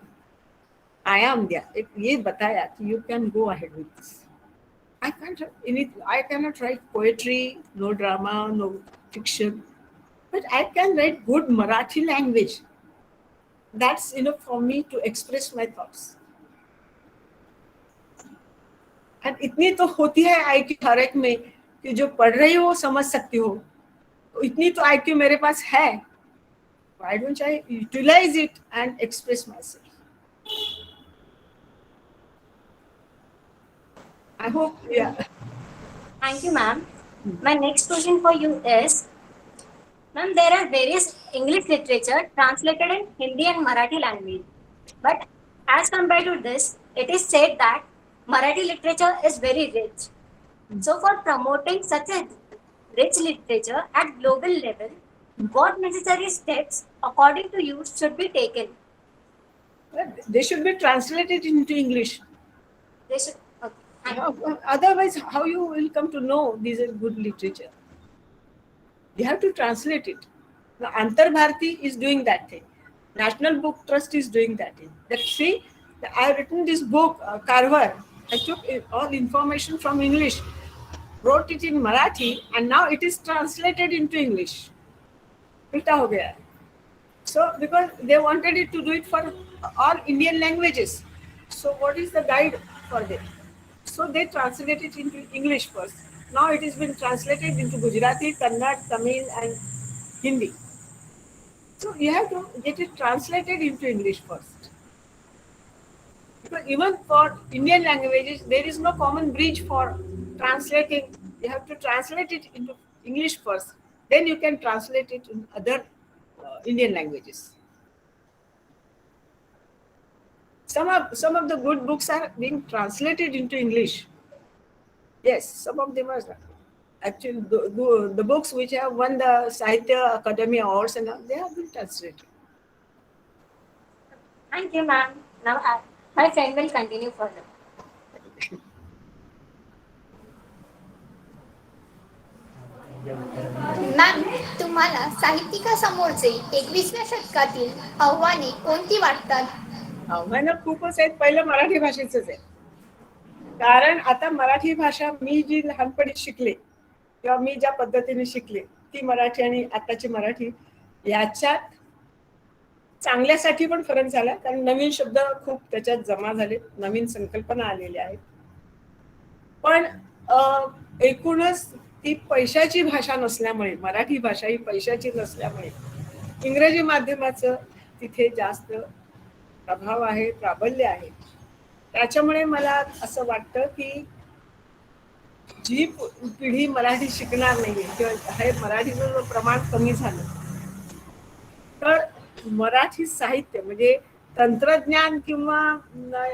[SPEAKER 5] आयाम दिया, एक ये बताया कि you can go ahead with this. I cannot write poetry, no drama, no fiction, but I can write good Marathi language. That's enough for me to express my thoughts. And इतनी तो होती है IQ हर एक में कि जो पढ़ रही हो समझ सकती हो. इतनी तो IQ मेरे पास है. Why don't I utilize it and express myself? I hope, yeah.
[SPEAKER 8] Thank you, ma'am. My next question for you is, ma'am, there are various English literature translated in Hindi and Marathi language. But as compared to this, it is said that Marathi literature is very rich. So for promoting such a rich literature at global level, what necessary steps, according to you, should be taken?
[SPEAKER 5] They should be translated into English.
[SPEAKER 8] They should, okay.
[SPEAKER 5] Otherwise, how you will come to know these are good literature? You have to translate it. The Antar Bharati is doing that thing. National Book Trust is doing that thing. See, I have written this book, Karwar. I took all information from English, wrote it in Marathi, and now it is translated into English. So, because they wanted it to do it for all Indian languages. So, what is the guide for them? So, they translated it into English first. Now, it has been translated into Gujarati, Kannada, Tamil, and Hindi. So, you have to get it translated into English first. Because even for Indian languages, there is no common bridge for translating. You have to translate it into English first. Then you can translate it in other Indian languages. Some of the good books are being translated into English. Yes, some of them are. Actually, the books which have won the Sahitya Academy Awards, and they have been translated.
[SPEAKER 8] Thank you, ma'am. Now my friend will continue further.
[SPEAKER 7] Ma'am, तुम्हाला साहित्यिकासमोरचे 21व्या शतकातील आव्हाने कोणती वाटतात?
[SPEAKER 5] आव्हानं खूपच आहेत. पहिलं मराठी भाषेचंच आहे. कारण आता मराठी भाषा मी जी लहानपणी शिकले किंवा मी ज्या पद्धतीने शिकले ती मराठी आणि आताची मराठी याच्यात चांगल्यासाठी पण फरक झाला. कारण नवीन शब्द खूप त्याच्यात जमा झाले, नवीन संकल्पना आलेल्या आहेत. पण एकूणच ती पैशाची भाषा नसल्यामुळे, मराठी भाषा ही पैशाची नसल्यामुळे इंग्रजी माध्यमाचं तिथे जास्त प्रभाव आहे, प्राबल्य आहे. त्याच्यामुळे मला असं वाटतं की जी पिढी मराठी शिकणार नाहीये किंवा हे मराठीचं जर प्रमाण कमी झालं तर मराठी साहित्य म्हणजे तंत्रज्ञान किंवा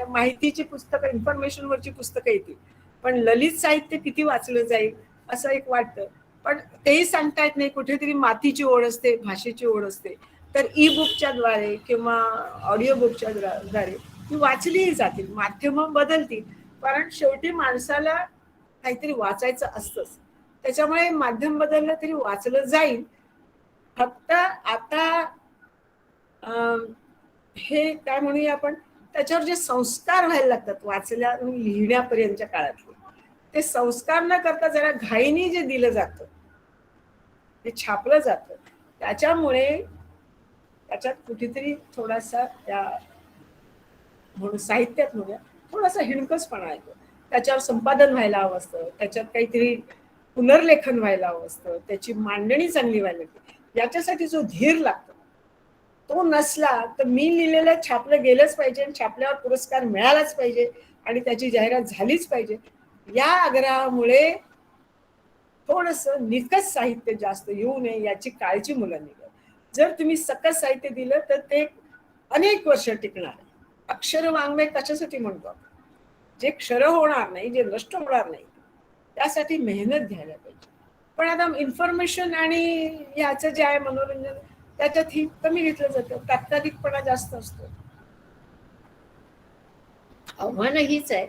[SPEAKER 5] माहितीची पुस्तकं, इन्फॉर्मेशनवरची पुस्तकं येतील, पण ललित साहित्य किती वाचलं जाईल असं एक वाटतं. पण तेही सांगता येत नाही. कुठेतरी मातीची ओढ असते, भाषेची ओढ असते. तर ई बुकच्या द्वारे किंवा ऑडिओ बुकच्या द्वारे ती वाचलीही जातील. माध्यमं बदलतील, कारण शेवटी माणसाला काहीतरी वाचायचं असतंच. त्याच्यामुळे माध्यम बदललं तरी वाचलं जाईल. फक्त आता हे काय म्हणूया आपण, त्याच्यावर जे संस्कार व्हायला लागतात वाचल्या आणि लिहिण्यापर्यंतच्या काळातले, ते संस्कार न करता जरा घाईने जे दिलं जातं, ते छापलं जातं, त्याच्यामुळे त्याच्यात कुठेतरी थोडासा त्या म्हणून साहित्यात म्हणूया थोडासा हिणकसपणा येतो. त्याच्यावर संपादन व्हायला हवं असतं, त्याच्यात काहीतरी पुनर्लेखन व्हायला हवं असतं, त्याची मांडणी चांगली व्हायला लागते. याच्यासाठी जो धीर लागतो तो नसला तर मी लिहिलेलं छापलं गेलंच पाहिजे आणि छापल्यावर पुरस्कार मिळालाच पाहिजे आणि त्याची जाहिरात झालीच पाहिजे. या आग्रहामुळे थोडंसं निकष साहित्य जास्त येऊ नये याची काळजी मुलांनी घ्यावी. जर तुम्ही सकस साहित्य दिलं तर ते अनेक वर्ष टिकणार आहे. अक्षर वाङ्मय कशासाठी म्हणतो आपण? जे क्षर होणार नाही, जे नष्ट होणार नाही, त्यासाठी मेहनत घ्यायला पाहिजे. पण आता इन्फॉर्मेशन आणि याचं जे आहे मनोरंजन, त्याच्यात ही कमी घेतलं जातं, तात्कालिकपणा जास्त असतो. आव्हान हीच आहे,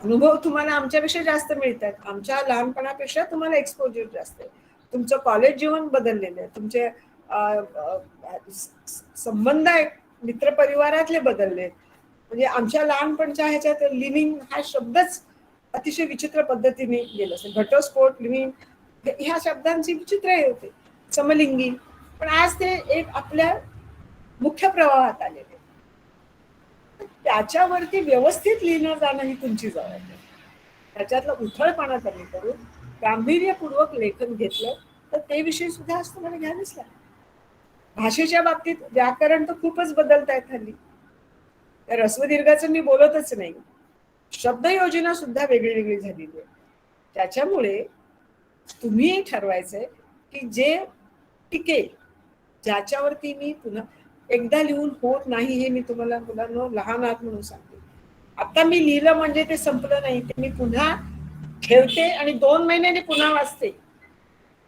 [SPEAKER 5] अनुभव तुम्हाला आमच्यापेक्षा जास्त मिळतात, आमच्या लहानपणापेक्षा तुम्हाला एक्सपोजर जास्त आहे, तुमचं कॉलेज जीवन बदललेलं आहे, तुमचे संबंध मित्रपरिवारातले बदलले. म्हणजे आमच्या लहानपणच्या ह्याच्यात लिव्हिंग हा शब्दच अतिशय विचित्र पद्धतीने गेलं असेल. घटस्फोट, लिव्हिंग ह्या शब्दांची विचित्र हे होते, समलिंगी. पण आज ते एक आपल्या मुख्य प्रवाहात आलेले. त्याच्यावरती व्यवस्थित लिहिणं जाणं ही तुमची जबाबदारी. त्याच्यातला उथळपणा कमी करून गांभीर्यपूर्वक लेखन घेतलं तर ते विषय सुद्धा आज तुम्हाला घ्यावेच लागेल. भाषेच्या बाबतीत व्याकरण तर खूपच बदलत आहेत हल्ली. त्या रस्वदीर्घाचं मी बोलतच नाही. शब्द योजना सुद्धा वेगळी वेगळी झालेली आहे. त्याच्यामुळे तुम्ही ठरवायचंय की जे टिकेल, ज्याच्यावरती मी पुन्हा एकदा लिहून होत नाही, हे मी तुम्हाला मुलांना लहान आहात म्हणून सांगते. आता मी लिहिलं म्हणजे ते संपलं नाही, ते मी पुन्हा ठेवते आणि 2 महिन्याने पुन्हा वाचते.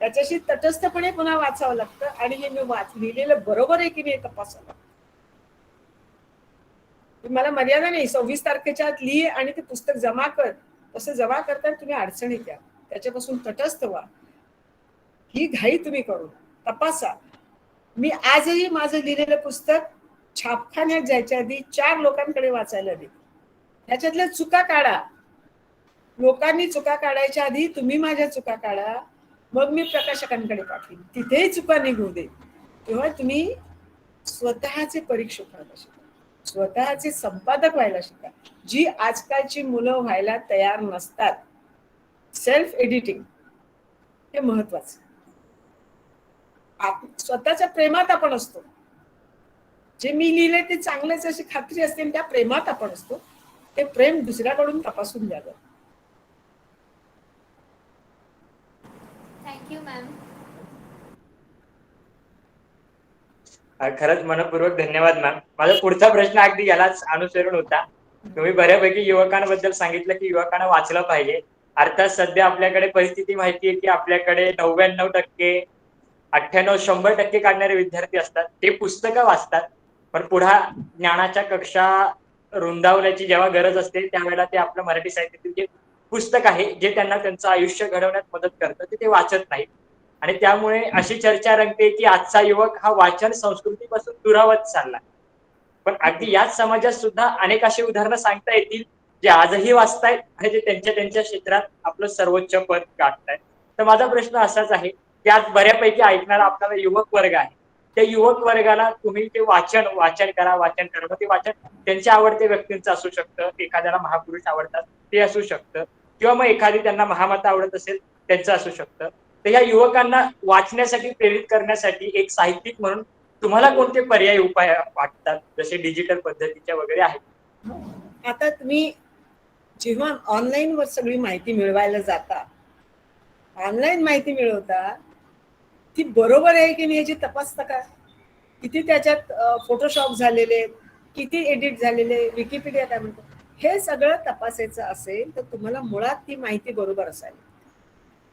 [SPEAKER 5] त्याच्याशी तटस्थपणे पुन्हा वाचावं लागतं आणि हे मी लिहिलेलं बरोबर आहे की नाही तपासावं लागतं. मला मर्यादा नाही, 26 तारखेच्या आत लिहि आणि ते पुस्तक जमा कर. तसं जमा करताना तुम्ही अडचणीत द्या, त्याच्यापासून तटस्थ व्हा. ही घाई तुम्ही करू, तपासा. मी आजही माझं लिहिलेलं पुस्तक छापखान्यात जायच्या आधी 4 लोकांकडे वाचायला दे. त्याच्यातल्या चुका काढा. लोकांनी चुका काढायच्या आधी तुम्ही माझ्या चुका काढा, मग मी प्रकाशकांकडे पाठवीन, तिथेही चुका निघू दे. तेव्हा तुम्ही स्वतःचे परीक्षक व्हायला शिका, स्वतःचे संपादक व्हायला शिका, जी आजकालची मुलं व्हायला तयार नसतात. सेल्फ एडिटिंग हे महत्वाचं. स्वतःच्या प्रेमात आपण असतो. जे मी लिहिले ते चांगलेच अशी खात्री असते, त्या प्रेमात आपण असतो. ते प्रेम दुसऱ्याकडून तपासून द्यावं.
[SPEAKER 7] Thank you ma'am.
[SPEAKER 1] खरंच मनपूर्वक धन्यवाद मॅम. माझा पुढचा प्रश्न अगदी यालाच अनुसरून होता. तुम्ही बऱ्यापैकी युवकांबद्दल सांगितलं की युवकांना वाचलं पाहिजे. अर्थात सध्या आपल्याकडे परिस्थिती माहिती आहे की आपल्याकडे 99%, 98, 100% काढणारे विद्यार्थी असतात. ते पुस्तकं वाचतात, पण पुढे ज्ञानाच्या कक्षा रुंदावण्याची जेव्हा गरज असते त्यावेळेला ते आपलं मराठी साहित्यातील जे पुस्तक आहे, जे त्यांना त्यांचं आयुष्य घडवण्यात मदत करतं, ते वाचत नाही. आणि त्यामुळे अशी चर्चा रंगते की आजचा युवक हा वाचन संस्कृतीपासून दुरावत चालला. पण अगदी याच समाजात सुद्धा अनेक अशी उदाहरणं सांगता येतील जे आजही वाचतायत आणि जे त्यांच्या क्षेत्रात आपलं सर्वोच्च पद गाठतायत. तर माझा प्रश्न असाच आहे की आज बऱ्यापैकी ऐकणारा आपला युवक वर्ग आहे. त्या युवक वर्गाला तुम्ही ते वाचन करा. मग ते वाचन त्यांच्या आवडत्या व्यक्तींचं असू शकतं, एखाद्याला महापुरुष आवडतात ते असू शकतं, किंवा मग एखादी त्यांना महामाता आवडत असेल त्यांचं असू शकतं. तर या युवकांना वाचण्यासाठी प्रेरित करण्यासाठी एक साहित्यिक म्हणून तुम्हाला कोणते पर्यायी उपाय वाटतात, जसे डिजिटल पद्धतीच्या वगैरे आहेत?
[SPEAKER 5] आता तुम्ही जेव्हा ऑनलाईन वर सगळी माहिती मिळवायला जाता, ऑनलाईन माहिती मिळवता, ती बरोबर आहे की नाही याची तपासता का? किती त्याच्यात फोटोशॉप झालेले, किती एडिट झालेले, विकिपीडिया काय म्हणतो, हे सगळं तपासायचं असेल तर तुम्हाला मुळात ती माहिती बरोबर असावी,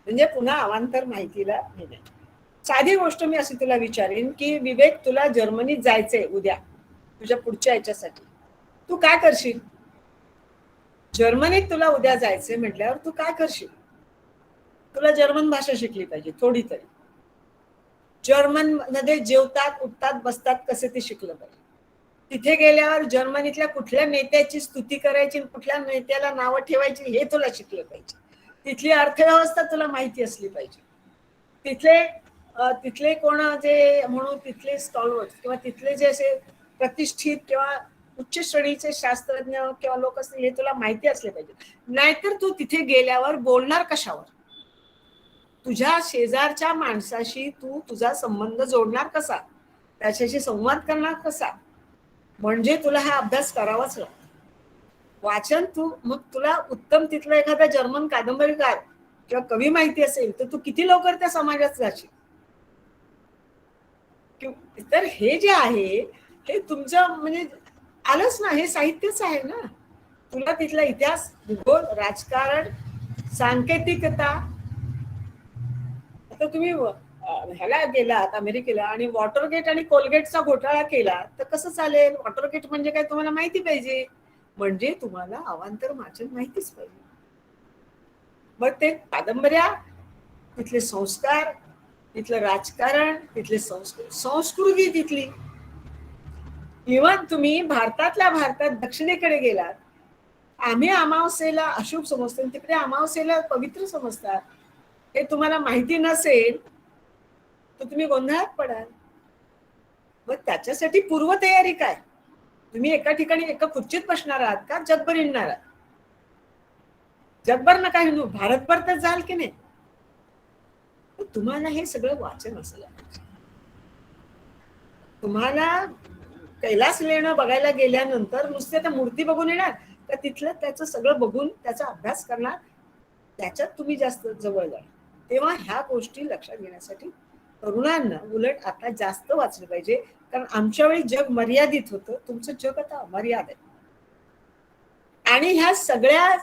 [SPEAKER 5] म्हणजे पुन्हा अवांतर माहितीला हे नाही. साधी गोष्ट मी अशी तुला विचारेन की विवेक, तुला जर्मनीत जायचंय उद्या तुझ्या पुढच्या याच्यासाठी, तू काय करशील? जर्मनीत तुला उद्या जायचंय म्हटल्यावर तू काय करशील? तुला जर्मन भाषा शिकली पाहिजे थोडी तरी. जर्मन मध्ये जेवतात, उठतात, बसतात कसे ते शिकलं पाहिजे. तिथे गेल्यावर जर्मनीतल्या कुठल्या नेत्याची स्तुती करायची, कुठल्या नेत्याला नावं ठेवायची हे तुला शिकलं पाहिजे. तिथली अर्थव्यवस्था तुला माहिती असली पाहिजे. तिथले कोण जे म्हणून तिथले स्टॉलवर्ड किंवा तिथले जे असे प्रतिष्ठित किंवा उच्च श्रेणीचे शास्त्रज्ञ किंवा लोक असतील हे तुला माहिती असले पाहिजे. नाहीतर तू तिथे गेल्यावर बोलणार कशावर? तुझ्या शेजारच्या माणसाशी तू तुझा संबंध जोडणार कसा? त्याच्याशी संवाद करणार कसा? म्हणजे तुला हा अभ्यास करावाच लागतो. वाचन तू मग तुला उत्तम तिथला एखादा जर्मन कादंबरीकार किंवा कवी माहिती असेल तर तू किती लवकर त्या समाजात जाशील. तर हे जे आहे हे तुमचं म्हणजे आलंच ना, हे साहित्यच आहे ना. तुला तिथला इतिहास, भूगोल, राजकारण, सांकेतिकता. आता तुम्ही ह्याला गेलात अमेरिकेला आणि वॉटरगेट आणि कोलगेटचा घोटाळा केला तर कसं चालेल? वॉटरगेट म्हणजे काय तुम्हाला माहिती पाहिजे, म्हणजे तुम्हाला अवांतर वाचन माहितीच पाहिजे. मग ते कादंबऱ्या, तिथले संस्कार, तिथलं राजकारण, तिथले संस्कृती तिथली. इव्हन तुम्ही भारतातल्या भारतात दक्षिणेकडे गेलात, आम्ही अमावस्येला अशुभ समजतो, तिकडे अमावस्येला पवित्र समजतात. हे तुम्हाला माहिती नसेल तर तुम्ही गोंधळात पडाल. मग त्याच्यासाठी पूर्वतयारी काय? तुम्ही एका ठिकाणी एका खुर्चीत बसणार आहात का जगभर हिंडणार आहात? जगभर नका हिंडू, भारतभर तर जाल की नाही. तुम्हाला हे सगळं वाचन असलं. तुम्हाला कैलास लेणं बघायला गेल्यानंतर नुसते त्या मूर्ती बघून येणार तर तिथलं त्याचं सगळं बघून त्याचा अभ्यास करणार, त्याच्यात तुम्ही जास्त जवळ जाणार. तेव्हा ह्या गोष्टी लक्षात घेण्यासाठी तरुणांना उलट आता जास्त वाचलं पाहिजे. कारण आमच्या वेळी जग मर्यादित होतं, तुमचं जग आता अमर्याद आहे. आणि ह्या सगळ्या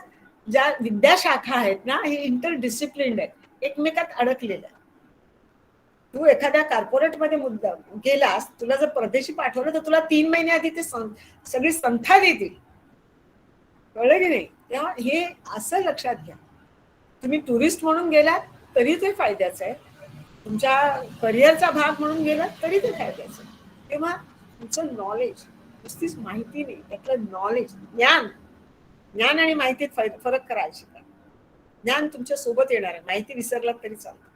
[SPEAKER 5] ज्या विद्याशाखा आहेत ना, हे इंटरडिसिप्लिन आहेत, एकमेकात अडकलेल्या. तू एखाद्या कॉर्पोरेटमध्ये मुद्दा गेलास, तुला जर परदेशी पाठवलं तर तुला 3 महिने आधी ते सगळी संथा देतील, कळलं की नाही? तेव्हा हे असं लक्षात घ्या. तुम्ही टुरिस्ट म्हणून गेलात तरी ते फायद्याचं आहे, तुमच्या करिअरचा भाग म्हणून गेलात तरी ते फायद्याचं आहे. तेव्हा तुमचं नॉलेज, नुसतीच माहिती नाही, त्यातलं नॉलेज, ज्ञान आणि माहितीत फरक करायला शिका. ज्ञान तुमच्या सोबत येणार आहे, माहिती विसरलात तरी चालतं.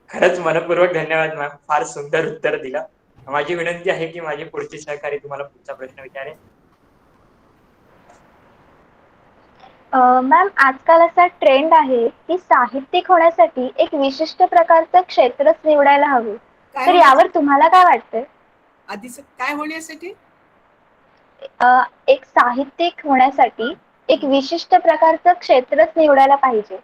[SPEAKER 1] खरंच मनपूर्वक धन्यवाद मॅम, फार सुंदर उत्तर दिलं. माझी विनंती आहे की माझी पुढची सहकारी तुम्हाला पुढचा प्रश्न विचारेल.
[SPEAKER 6] मॅम, आजकाल असा ट्रेंड आहे की साहित्यिक होण्यासाठी एक विशिष्ट प्रकारचं क्षेत्रच निवडायला हवं, तर यावर तुम्हाला काय वाटतंय?
[SPEAKER 5] आधीच काय होण्यासाठी?
[SPEAKER 6] एक साहित्यिक होण्यासाठी एक विशिष्ट प्रकारचं क्षेत्रच निवडायला पाहिजे,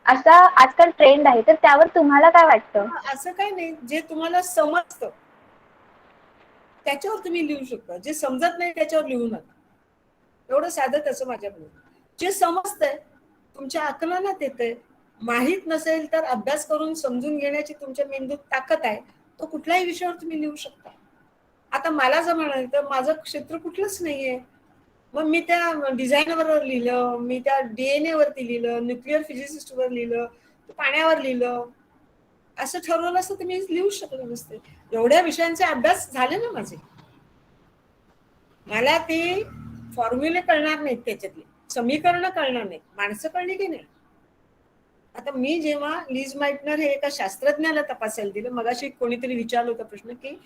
[SPEAKER 6] असा आजकाल ट्रेंड आहे, तर त्यावर तुम्हाला काय वाटतं?
[SPEAKER 5] असं काय नाही, जे तुम्हाला समजतं त्याच्यावर तुम्ही लिहू शकता. जे समजत नाही त्याच्यावर लिहू नका. एवढं साधं त्याचं माझ्याकडे. जे समजतंय, तुमच्या आकलनात येतंय, माहीत नसेल तर अभ्यास करून समजून घेण्याची तुमच्या मेंदूत ताकद आहे, तो कुठल्याही विषयावर तुम्ही लिहू शकता. आता मला जर म्हणाल तर माझं क्षेत्र कुठलंच नाहीये, मग मी त्या डिझायनवर लिहिलं, मी त्या DNA वरती लिहिलं, न्यूक्लिअर फिजिसिस्टवर लिहिलं, पाण्यावर लिहिलं, असं ठरवलं असतं तर मी लिहू शकले नसते. एवढ्या विषयांचे अभ्यास झाले ना माझे. मला ते फॉर्म्युले कळणार नाहीत, त्याच्यातली समीकरणं कळणार नाहीत, माणसं कळली की नाही. आता मी जेव्हा लीज माइटनर हे एका शास्त्रज्ञाला तपासायला दिलं, मगाशी कोणीतरी विचारलं होता प्रश्न की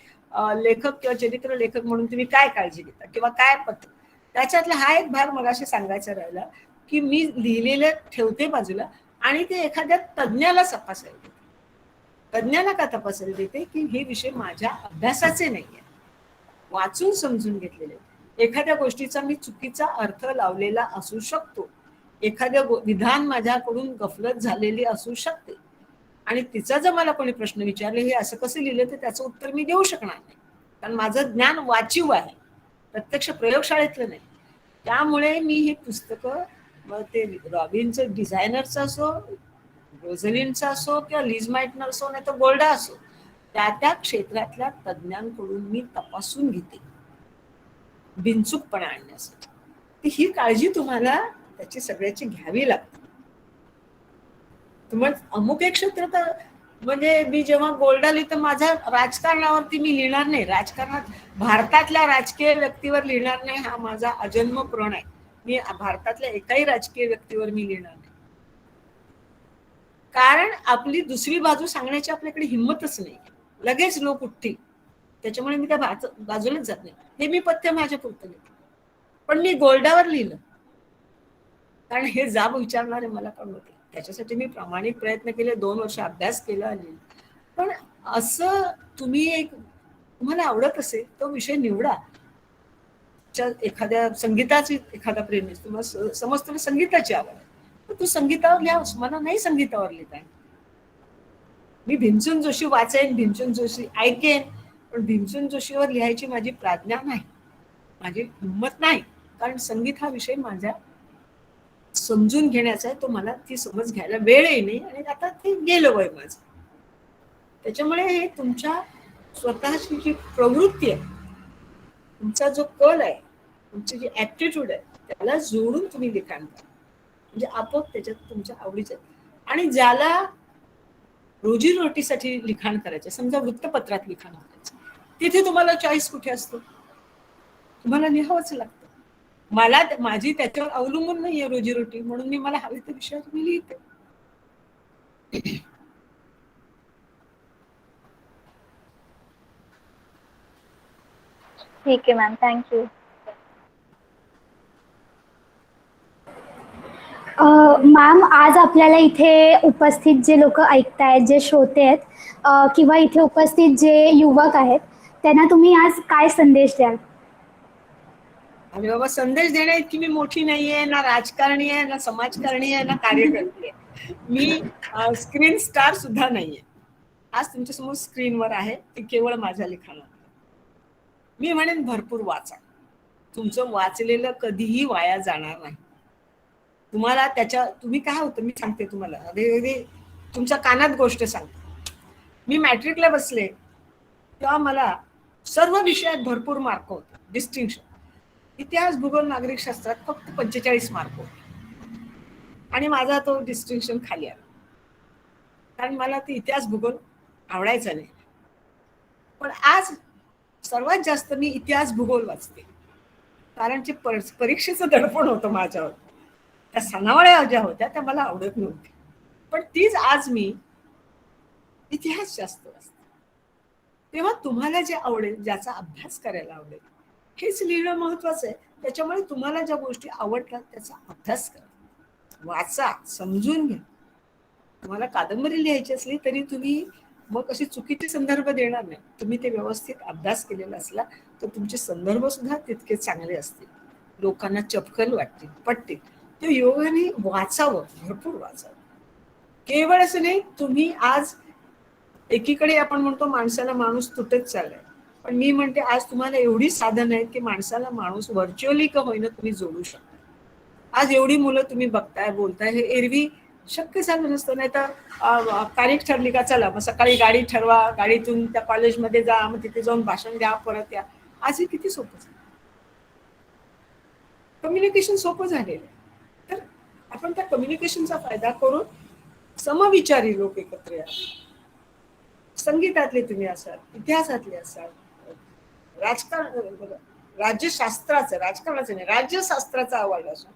[SPEAKER 5] लेखक किंवा चरित्र लेखक म्हणून तुम्ही काय काळजी घेता किंवा काय पत्र, त्याच्यातला हा एक भाग मगाशी सांगायचा राहिला की मी लिहिलेलं ठेवते बाजूला आणि ते एखाद्या तज्ज्ञाला तपासायला देते. तज्ज्ञांना का तपासायला देते की हे विषय माझ्या अभ्यासाचे नाहीये, वाचून समजून घेतलेले. एखाद्या गोष्टीचा मी चुकीचा अर्थ लावलेला असू शकतो, एखाद्या विधान माझ्याकडून गफलत झालेली असू शकते, आणि तिचा जर मला कोणी प्रश्न विचारले हे असं कसं लिहिलं तर त्याचं उत्तर मी देऊ शकणार नाही, कारण माझं ज्ञान वाचीव आहे, प्रत्यक्ष प्रयोगशाळेतलं नाही. त्यामुळे मी हे पुस्तकं, मग ते रॉबिनचं डिझायनरचं असो, रोझलिनचा असो किंवा लिज माइटनर असो, नाही तर गोल्डा असो, त्या त्या क्षेत्रातल्या तज्ज्ञांकडून मी तपासून घेते बिनचूकपणा आणण्यासाठी. ही काळजी तुम्हाला त्याची सगळ्याची घ्यावी लागते. तुम्हाला अमुक एक क्षेत्र तर, म्हणजे मी जेव्हा गोल्डा लिहितो माझ्या राजकारणावरती मी लिहिणार नाही, राजकारणात भारतातल्या राजकीय व्यक्तीवर लिहिणार नाही, हा माझा अजन्म प्रण आहे. मी भारतातल्या एकाही राजकीय व्यक्तीवर मी लिहिणार नाही, कारण आपली दुसरी बाजू सांगण्याची आपल्याकडे हिंमतच नाही, लगेच लोक उठतील. त्याच्यामुळे मी त्या बाजूलाच जात नाही. हे मी पथ्य माझ्या पुरतं लिहिलं, पण मी गोल्डावर लिहिलं कारण हे जाब विचारणारे मला कळत होते. त्याच्यासाठी मी प्रामाणिक प्रयत्न केले, 2 वर्ष अभ्यास केला लिहिलं. पण असं तुम्ही तुम्हाला आवडत असेल तो विषय निवडा. एखाद्या संगीताची एखादा प्रेमी, तुम्हाला समजतो संगीताची आवड, तर तू संगीतावर लिहावस. मला नाही संगीतावर लिहिता. मी भीमसेन जोशी वाचेन, भीमसेन जोशी ऐकेन, पण भीमसेन जोशीवर लिहायची माझी प्राज्ञा नाही, माझी हिंमत नाही, कारण संगीत हा विषय माझ्या समजून घेण्याचा आहे, तो मला ती समज घ्यायला वेळही नाही, आणि आता ते गेलं वय माझं. त्याच्यामुळे हे तुमच्या स्वतःची जी प्रवृत्ती आहे, तुमचा जो कल आहे, तुमची जी ऍप्टिट्यूड आहे, त्याला जोडून तुम्ही लिखाण करा, म्हणजे आपोआप त्याच्यात तुमच्या आवडीचं. आणि ज्याला रोजीरोटीसाठी लिखाण करायचं, समजा वृत्तपत्रात लिखाण करायचं, तिथे तुम्हाला चॉईस कुठे असतो, तुम्हाला लिहावंच लागतं. मला माझी त्याच्यावर अवलंबून नाहीये रोजीरोटी, म्हणून मी मला हवे त्या विषयावर मी लिहिते.
[SPEAKER 6] ठीक आहे मॅम, थँक्यू.
[SPEAKER 4] मॅम, आज आपल्याला इथे उपस्थित जे लोक ऐकतायत, जे श्रोते आहेत, किंवा इथे उपस्थित जे युवक आहेत, त्यांना तुम्ही आज काय संदेश द्याल?
[SPEAKER 5] आणि बाबा, संदेश देण्या इतकी मी मोठी नाहीये, ना राजकारणी आहे, ना समाजकारणी आहे, ना कार्यकर्ती आहे. मी स्क्रीन स्टार सुद्धा नाहीये. आज तुमच्या समोर स्क्रीनवर आहे, ती केवळ माझ्या लिखाणात. मी म्हणेन भरपूर वाचा. तुमचं वाचलेलं कधीही वाया जाणार नाही. तुम्हाला तुम्ही काय होतं मी सांगते तुम्हाला, अरे तुमच्या कानात गोष्ट सांगते. मी मॅट्रिकला बसले तेव्हा मला सर्व विषयात भरपूर मार्क होते, डिस्टिंक्शन. इतिहास, भूगोल, नागरिक शास्त्रात फक्त 45 मार्क होते, आणि माझा तो डिस्टिंक्शन खाली आला, कारण मला ते इतिहास भूगोल आवडायचा नाही. पण आज सर्वात जास्त मी इतिहास भूगोल वाचते, कारण जे परीक्षेचं दडपण होतं माझ्यावर, त्या सणावळ्या ज्या होत्या त्या मला आवडत नव्हती, पण तीच आज मी इतिहास जास्त वाचते. तेव्हा तुम्हाला जे आवडेल, ज्याचा अभ्यास करायला आवडेल, हेच लिहिणं महत्वाचं आहे. त्याच्यामुळे तुम्हाला ज्या गोष्टी आवडतात त्याचा अभ्यास करा, वाचा, समजून घ्या. तुम्हाला कादंबरी लिहायची असली तरी तुम्ही मग अशी चुकीचे संदर्भ देणार नाही. तुम्ही ते व्यवस्थित अभ्यास केलेला असला तर तुमचे संदर्भ सुद्धा तितके चांगले असतील, लोकांना चपकल वाटतील, पटतील. ते योगाने वाचावं, भरपूर वाचावं. केवळ असं नाही, तुम्ही आज एकीकडे आपण म्हणतो माणसाला माणूस तुटत चाललाय, पण मी म्हणते आज तुम्हाला एवढी साधन आहेत की माणसाला माणूस व्हर्च्युअली का होईना तुम्ही जोडू शकता. आज एवढी मुलं तुम्ही बघताय, बोलताय, हे एरवी शक्य झालं नसतं. नाही तर तारीख ठरली का चला मग सकाळी गाडी ठरवा, गाडीतून त्या कॉलेजमध्ये जा, मग तिथे जाऊन भाषण द्या, परत या. आज हे किती सोपं झालं, कम्युनिकेशन सोपं झालेलं आहे. तर आपण त्या कम्युनिकेशनचा फायदा करून समविचारी लोक एकत्र या. संगीतातले तुम्ही असाल, इतिहासातले असाल, राज्यशास्त्राचं, राजकारणाचं नाही, राज्यशास्त्राचा आवड असो,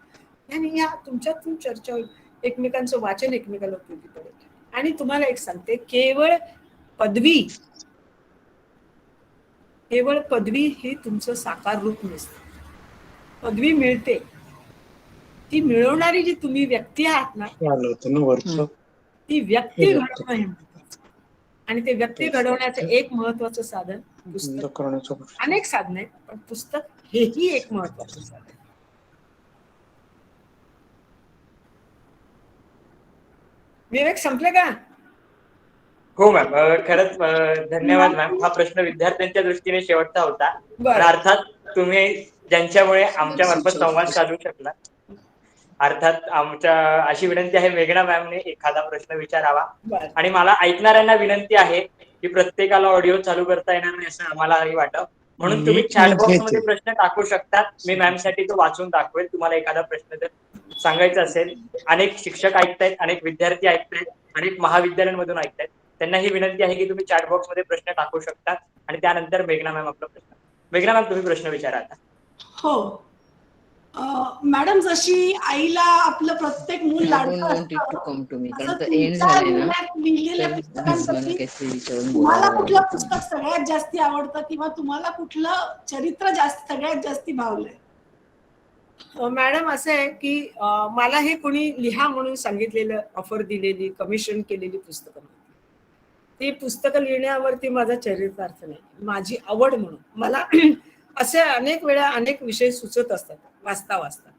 [SPEAKER 5] आणि या तुमच्यातून चर्चा होईल, एकमेकांचं वाचन एकमेकाला उपयोगी पडेल. आणि तुम्हाला एक सांगते, केवळ पदवी ही तुमचं साकार रूप नसतं. पदवी मिळते, ती मिळवणारी जी तुम्ही व्यक्ती आहात ना, ती व्यक्ती घडवणं हे महत्वाचं. आणि ते व्यक्ती घडवण्याचं एक महत्वाचं साधन पुस्तक. अनेक साधन आहेत, पण पुस्तक हेही एक महत्वाचं साधन. विवेक, संपले का?
[SPEAKER 1] हो मॅम, खरंच धन्यवाद मॅम. हा प्रश्न विद्यार्थ्यांच्या दृष्टीने शेवटचा होता.
[SPEAKER 5] बरं.
[SPEAKER 1] अर्थात तुम्ही ज्यांच्यामुळे आमच्या मार्फत संवाद साधू शकला. अर्थात आमच्या अशी विनंती आहे, मेघना मॅमने एखादा प्रश्न विचारावा.
[SPEAKER 5] बरं.
[SPEAKER 1] आणि मला ऐकणाऱ्यांना विनंती आहे की प्रत्येकाला ऑडिओ चालू करता येणार नाही असं आम्हालाही वाटतं, म्हणून तुम्ही चॅट बॉक्स मध्ये प्रश्न टाकू शकता. मी मॅम साठी तो वाचून दाखवेल. तुम्हाला एखादा प्रश्न जर सांगायचा असेल. अनेक शिक्षक ऐकतायत, अनेक विद्यार्थी ऐकतायत, अनेक महाविद्यालयांमधून ऐकतायत. त्यांना ही विनंती आहे की तुम्ही चॅट बॉक्स मध्ये प्रश्न टाकू शकता आणि त्यानंतर मेघना मॅम आपला प्रश्न. मेघना मॅम, तुम्ही प्रश्न विचारा आता.
[SPEAKER 9] हो मॅडम, जशी आईला आपलं प्रत्येक मूल लाडकं असतं, लिहिलेल्या पुस्तकांपैकी तुम्हाला कुठलं पुस्तक सगळ्यात जास्ती आवडतं किंवा तुम्हाला कुठलं चरित्र सगळ्यात जास्ती भावलंय?
[SPEAKER 5] मॅडम, असं आहे की मला हे कोणी लिहा म्हणून सांगितलेलं, ऑफर दिलेली, कमिशन केलेली पुस्तकं, ती पुस्तकं लिहिण्यावरती माझा चरितार्थ नाही, माझी आवड म्हणून. मला असे अनेक वेळा अनेक विषय सुचत असतात वाचता वाचता,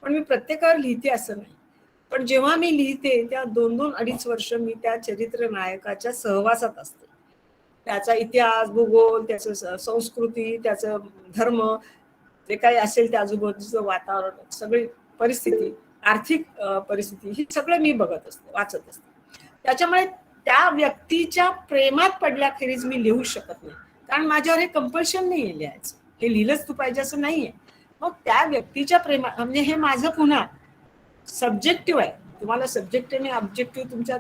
[SPEAKER 5] पण मी प्रत्येकावर लिहिते असं नाही. पण जेव्हा मी लिहिते त्या 2-2-2.5 वर्ष मी त्या चरित्र नायकाच्या सहवासात असते. त्याचा इतिहास, भूगोल, त्याचं संस्कृती, त्याचं धर्म, जे काही असेल त्या आजूबाजूचं वातावरण, सगळी परिस्थिती, आर्थिक परिस्थिती, ही सगळं मी बघत असते, वाचत असते. त्याच्यामुळे त्या व्यक्तीच्या प्रेमात पडल्याखेरीज मी लिहू शकत नाही, कारण माझ्यावर हे कंपल्शन नाही लिहायचं, हे लिहिलंच तू पाहिजे असं नाहीये. मग त्या व्यक्तीच्या प्रेमात, म्हणजे हे माझं पुन्हा सब्जेक्टिव्ह आहे. तुम्हाला सब्जेक्टिव्ह आणि ऑब्जेक्टिव्ह तुमच्या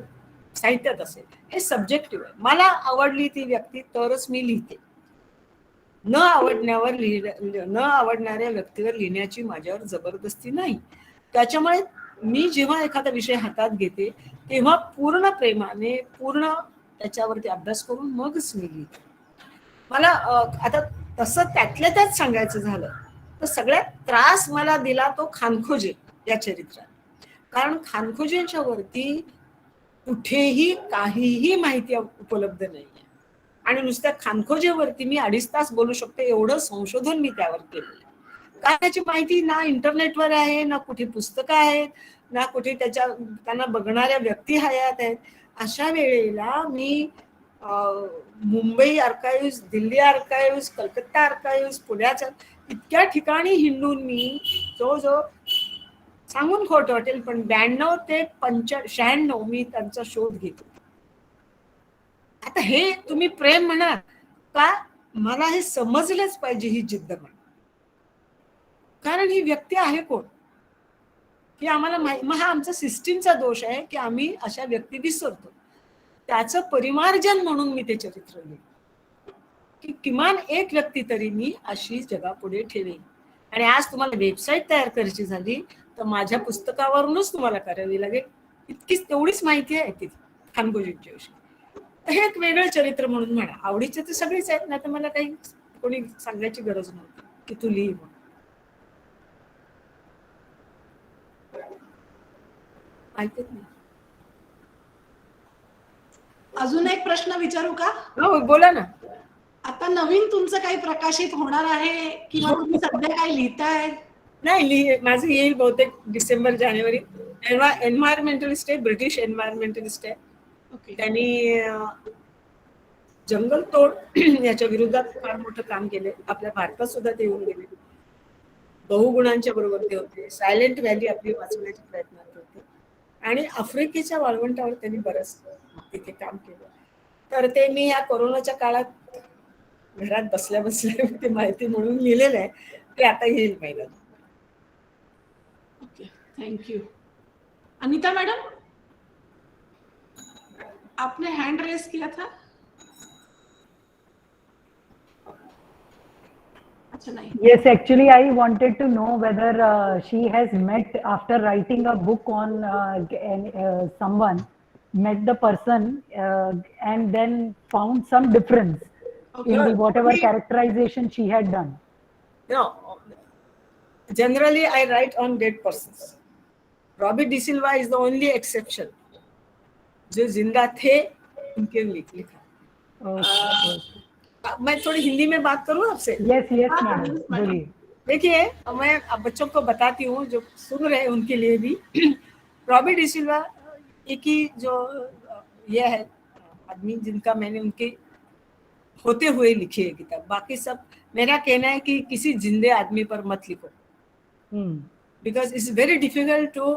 [SPEAKER 5] साहित्यात असेल, हे सब्जेक्टिव्ह आहे. मला आवडली ती व्यक्ती तरच मी लिहिते. न आवडणाऱ्या व्यक्तीवर लिहिण्याची माझ्यावर जबरदस्ती नाही. त्याच्यामुळे मी जेव्हा एखादा विषय हातात घेते तेव्हा पूर्ण प्रेमाने, पूर्ण त्याच्यावरती अभ्यास करून मगच मी लिहिते. मला आता तसं त्यातल्या त्यात सांगायचं झालं तर सगळ्यात त्रास मला दिला तो खानखोजे या चरित्रात. कारण खानखोजेंच्या वरती कुठेही काहीही माहिती उपलब्ध नाहीये, आणि नुसत्या खानखोजेवरती मी 2.5 तास बोलू शकते, एवढं संशोधन मी त्यावर केलेलं. काय त्याची माहिती ना इंटरनेटवर आहे, ना कुठे पुस्तकं आहेत, ना कुठे त्यांना बघणाऱ्या व्यक्ती हयात आहेत. अशा वेळेला मी Mumbai archives, Delhi archives, Calcutta archives, पुण्याच्या इतक्या ठिकाणी हिंडून मी जो सांगून खोट वाटेल पण 92 ते 96 मी त्यांचा शोध घेतो. आता हे तुम्ही प्रेम म्हणा का, मला हे समजलंच पाहिजे ही जिद्द म्हणा, कारण ही व्यक्ती आहे कोण की आम्हाला मग हा आमचा सिस्टीमचा दोष आहे की आम्ही अशा व्यक्ती विसरतो. त्याचं परिमार्जन म्हणून मी ते चरित्र लिहिलं की किमान एक व्यक्ती तरी मी अशी जगापुढे ठेवेन. आणि आज तुम्हाला वेबसाईट तयार करायची झाली तर माझ्या पुस्तकावरूनच तुम्हाला करावी लागेल, इतकीच तेवढीच माहिती आहे तिथे खानखोजेंच्या विषयी. हे एक वेगळं चरित्र म्हणून म्हणा. आवडीचे तर सगळेच आहेत, नाही तर मला काही कोणी सांगायची गरज नव्हती की तू लिही म्हणून. ऐकत नाही.
[SPEAKER 9] अजून एक प्रश्न विचारू का?
[SPEAKER 5] हो, बोला ना.
[SPEAKER 9] आता नवीन तुमचं काही प्रकाशित होणार आहे किंवा तुम्ही सध्या काही लिहिताय?
[SPEAKER 5] नाही, माझं येईल बहुतेक डिसेंबर-जानेवारी. एन्व्हायरमेंटलिस्ट आहे, ब्रिटिश एन्व्हायरमेंटलिस्ट आहे. त्यांनी जंगल तोड याच्या विरोधात फार मोठं काम केले. आपल्या भारतात सुद्धा ते येऊन गेले. बहुगुणांच्या बरोबर ते होते. सायलेंट व्हॅली आपली वाचवण्याचे प्रयत्न होते आणि आफ्रिकेच्या वाळवंटावर त्यांनी बरंच तिथे काम केलं. तर ते मी या कोरोनाच्या काळात घरात बसल्या बसल्या ते माहिती म्हणून लिहिलेलं आहे. ते आता येईल महिन्यात.
[SPEAKER 9] Okay, thank you. अनिता मैडम, आपने हैंड रेज किया था?
[SPEAKER 10] Yes, actually I wanted to know whether she has met after writing a book on someone, met the person and then found some difference in the whatever characterization she had done.
[SPEAKER 5] No, generally I write on dead persons. Robbie De Silva is the only exception. जो जिंदा थे उनके लिखा. मैं थोड़ी हिंदी में बात करूँ आपसे?
[SPEAKER 10] यस यस मैडम, बोलिए।
[SPEAKER 5] देखिए, मैं अब बच्चों को बताती हूँ जो सुन रहे हैं उनके लिए भी। रॉबी डिसिल्वा एक ही जो ये है आदमी जिनका मैंने उनके होते हुए लिखी है किताब। बाकी सब मेरा कहना है कि किसी जिंदे आदमी पर मत लिखो, because it's very difficult to,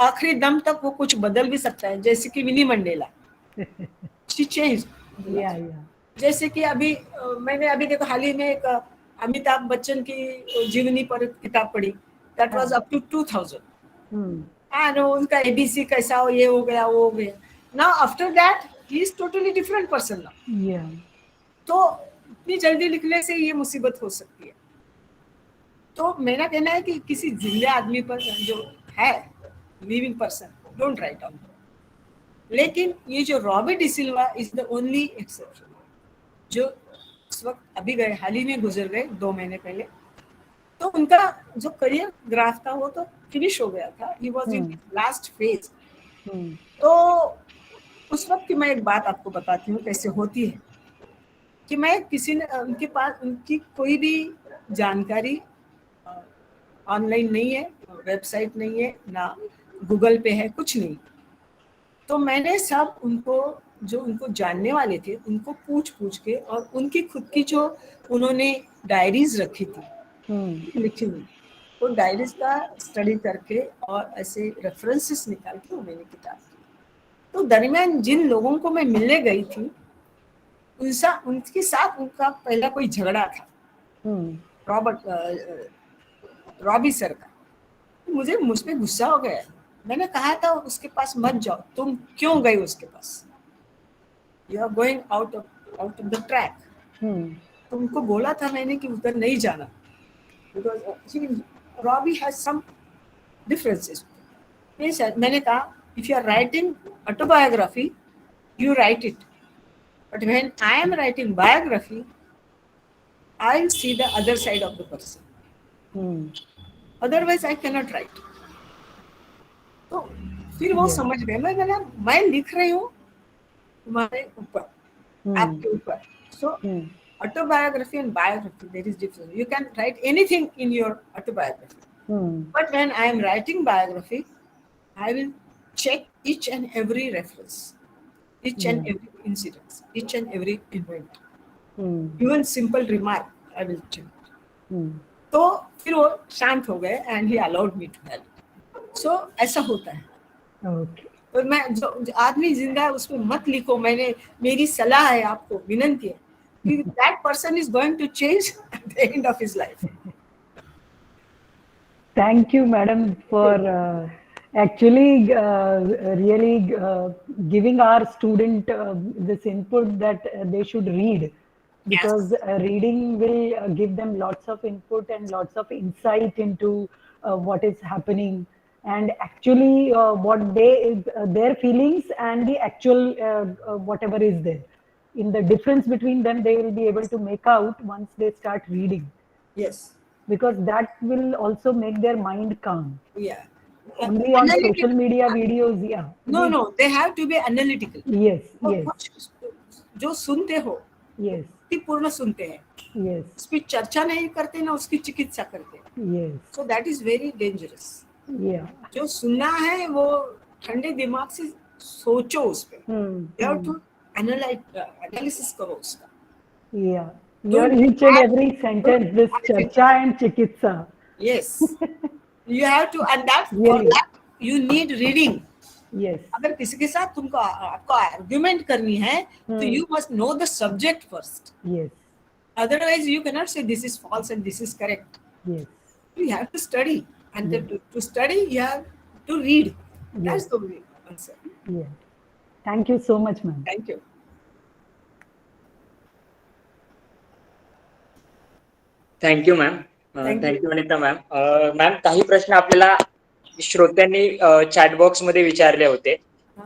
[SPEAKER 5] आखिरी दम तक वो कुछ बदल भी सकता है, जैसे कि विनी मंडेला। शी चेंज। जैसे कि अभी मैंने अभी देखो हाल ही में एक अमिताभ बच्चन की जीवनी पर किताब पढ़ी, that was up to 2000 and उनका एबीसी कैसा हो, ये हो गया वो हो गया। Now after that he is totally different person now. तो इतनी जल्दी लिखने से ये मुसीबत हो सकती है। तो मेरा कहना है कि किसी जिंदे आदमी पर जो है living person, don't write on. लेकिन ये जो Robbie DeSilva is the only exception, जो उस वक्त अभी गए, हाल ही में गुजर गए 2 महीने पहले। तो उनका जो करियर ग्राफ था वो तो फिनिश हो गया था, he was in last phase. तो उस वक्त की मैं एक बात आपको बताती हूँ कैसे होती है कि मैं किसी ने उनके पास उनकी कोई भी जानकारी ऑनलाइन नहीं है, वेबसाइट नहीं है, ना गूगल पे है, कुछ नहीं। तो मैंने सब उनको जो उनको जानने वाले थे उनको पूछ के, और उनकी खुद की जो उन्होंने डायरीज रखी थी लिखी हुई, वो डायरीज का स्टडी करके और ऐसे रेफरेंसेस निकाल के वो मैंने किताब की। तो दरमियान जिन लोगों को मैं मिलने गई थी उनके साथ उनका पहला कोई झगड़ा था, रॉबी सर का। मुझे मुझ पे गुस्सा हो गया। मैंने कहा था उसके पास मत जाओ, तुम क्यों गए उसके पास? You are going out of the track. तुमको बोला था मैंने कि उधर नहीं जाना, because Robbie has some differences. मैंने कहा if you are writing autobiography you write it, but when I am writing biography I will see the other side of the person, otherwise I can not write. तो फिर वो समझ गए। मैं लिख रही हूँ तुम्हारे ऊपर, आपके ऊपर। So autobiography and biography, there is difference. You can write anything in your autobiography, but when I am writing biography, I will check each and every reference, each and every incident, each and every event, even simple remark I will check. तो फिर वो शांत हो गए and he allowed me to help. So ऐसा होता है। तो मैं जो आदमी जिंदा है उसमें मत लिखो। मेरी सलाह है आपको, विनंती है कि that person is going to change at the end of his life.
[SPEAKER 10] Thank you, madam, for actually really giving our student this input that they should read, because reading will give them lots of input and lots of insight into what is happening, and actually what their feelings and the actual whatever is there. In the difference between them, they will be able to make out once they start reading.
[SPEAKER 5] Yes.
[SPEAKER 10] Because that will also make their mind calm.
[SPEAKER 5] Yeah.
[SPEAKER 10] Only on social media videos, yeah.
[SPEAKER 5] No, they have to be analytical.
[SPEAKER 10] Yes, yes.
[SPEAKER 5] जो सुनते हो,
[SPEAKER 10] yes,
[SPEAKER 5] पूर्ण सुनते हैं,
[SPEAKER 10] yes,
[SPEAKER 5] उसकी चर्चा नहीं करते ना उसकी चिकित्सा करते।
[SPEAKER 10] yes.
[SPEAKER 5] So that is very dangerous.
[SPEAKER 10] Yeah.
[SPEAKER 5] जो सुनना है वो ठंडे दिमाग से सोचो उस पे। You have to analysis करो उसका।
[SPEAKER 10] Yeah. Your each and every sentence, this charcha and chikitsa.
[SPEAKER 5] Yes. You have to, and that for that you need reading.
[SPEAKER 10] Yes.
[SPEAKER 5] अगर किसी के साथ आपको argument करनी है तो you must know the subject first.
[SPEAKER 10] Yes.
[SPEAKER 5] Otherwise you cannot say this is false and this is correct.
[SPEAKER 10] Yes.
[SPEAKER 5] You have to study, and to study you have to read. That's the only answer.
[SPEAKER 10] Yeah. Thank you so much, ma'am.
[SPEAKER 5] Thank you.
[SPEAKER 1] Thank you ma'am. Thank you Anita ma'am. Ma'am काही प्रश्न आपल्याला श्रोत्यांनी चॅट बॉक्स मध्ये विचारले होते.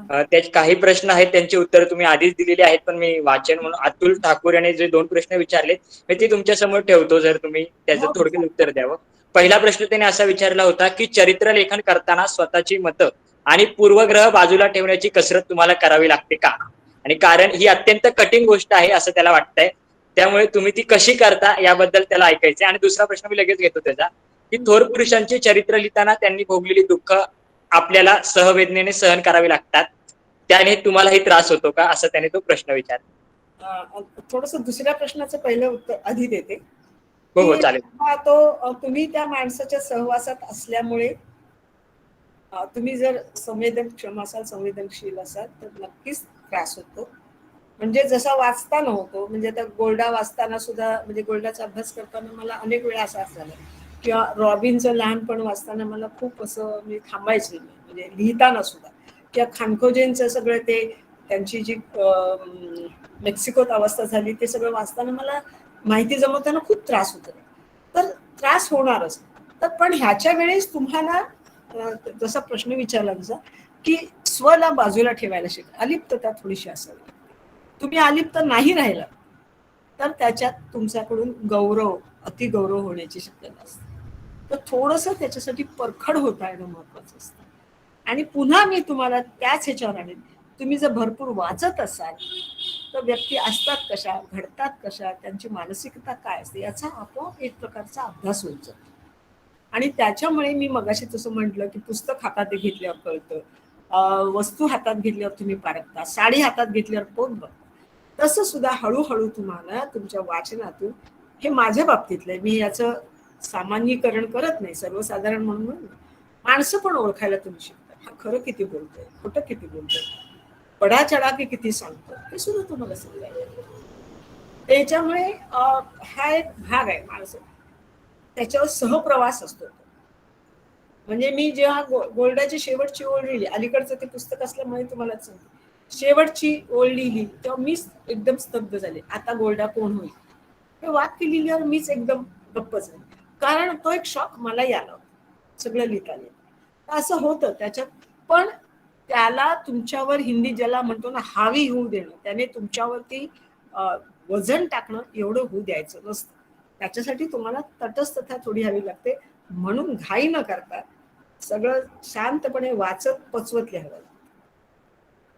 [SPEAKER 1] त्याचे काही प्रश्न आहेत त्यांची उत्तर तुम्ही आधीच दिलेली आहेत, पण मी वाचन म्हणून अतुल ठाकूर यांनी जे 2 प्रश्न विचारले मी ते तुमच्या समोर ठेवतो, जर तुम्ही त्याचं थोडक्यात उत्तर द्यावं. पहिला प्रश्न त्याने असा विचारला होता की चरित्र लेखन करताना स्वतःची मतं आणि पूर्वग्रह बाजूला ठेवण्याची कसरत तुम्हाला करावी लागते का? आणि कारण ही अत्यंत कठीण गोष्ट आहे असं त्याला वाटतंय. त्यामुळे तुम्ही ती कशी करता याबद्दल त्याला ऐकायचंय. आणि दुसरा प्रश्न मी लगेच घेतो त्याचा, की थोर पुरुषांची चरित्र लिहिताना त्यांनी भोगलेली दुःख आपल्याला सहवेदनेने सहन करावी लागतात, त्याने तुम्हालाही त्रास होतो का, असं त्याने तो प्रश्न विचारला.
[SPEAKER 5] थोडस दुसऱ्या प्रश्नाचं पहिलं उत्तर आधी देते.
[SPEAKER 1] हो हो
[SPEAKER 5] की
[SPEAKER 1] चालेल.
[SPEAKER 5] तुम्ही त्या माणसाच्या सहवासात असल्यामुळे तुम्ही जर संवेदनक्षम असाल, संवेदनशील असाल तर नक्कीच त्रास होतो. म्हणजे जसा वाचताना होतो, म्हणजे आता गोल्डा वाचताना सुद्धा, म्हणजे गोल्डाचा अभ्यास करताना मला अनेक वेळा असा झाला, किंवा रॉबिनचं लहानपण वाचताना मला खूप असं मी थांबायचे नाही, म्हणजे लिहिताना सुद्धा, किंवा खानखोजेंचं सगळं ते त्यांची जी मेक्सिकोत अवस्था झाली ते सगळं वाचताना मला माहिती जमवताना खूप त्रास होतो. तर त्रास होणारच. तर पण ह्याच्या वेळेस तुम्हाला जसा प्रश्न विचारला तुझा, की स्वला बाजूला ठेवायला शिका, अलिप्तता थोडीशी असावी. तुम्ही अलिप्त नाही राहिला तर त्याच्यात तुमच्याकडून गौरव, अतिगौरव होण्याची शक्यता असते. तर थोडस त्याच्यासाठी परखड होता येणं महत्वाचं असतं. आणि पुन्हा मी तुम्हाला त्याच ह्याच्यावर आणेन, तुम्ही जर भरपूर वाचत असाल तर व्यक्ती असतात कशा, घडतात कशा, त्यांची मानसिकता काय असते याचा आपोआप एक प्रकारचा अभ्यास होत जातो. आणि त्याच्यामुळे मी मगाशी तसं म्हटलं की पुस्तक हातात घेतल्यावर कळतं, वस्तू हातात घेतल्यावर तुम्ही पारखता, साडी हातात घेतल्यावर पोट बघता. तसं सुद्धा हळूहळू तुम्हाला तुमच्या वाचनातून, हे माझ्या बाबतीतलं आहे, मी याचं सामान्यीकरण करत नाही, सर्वसाधारण म्हणून माणसं पण ओळखायला तुम्ही शिकता. हा खरं किती बोलतोय, खोटं किती बोलतोय, पडाचढा की किती सांगतो हे सुद्धा तुम्हाला समजायला. त्याच्यामुळे हा एक भाग आहे माणसं, त्याच्यावर सहप्रवास असतो. म्हणजे मी जेव्हा गोल्डाची शेवटची ओळ लिहिली, अलीकडचं ते पुस्तक असल्यामुळे तुम्हाला सांगते, शेवटची ओळ लिहिली तेव्हा मीच एकदम स्तब्ध झाले, आता गोल्डा कोण होईल. हे वाक्य लिहिल्यावर मीच एकदम गप्प झाले, कारण तो एक शॉक मला याला होता सगळं लिहिताना. असं होतं त्याच्यात. पण त्याला तुमच्यावर, हिंदी ज्याला म्हणतो ना हावी होऊ देणं, त्याने तुमच्यावरती वजन टाकणं एवढं होऊ द्यायचं नसतं. त्याच्यासाठी तुम्हाला तटस्थता थोडी हवी लागते. म्हणून घाई न करता सगळं शांतपणे वाचत पचवत लिहावं.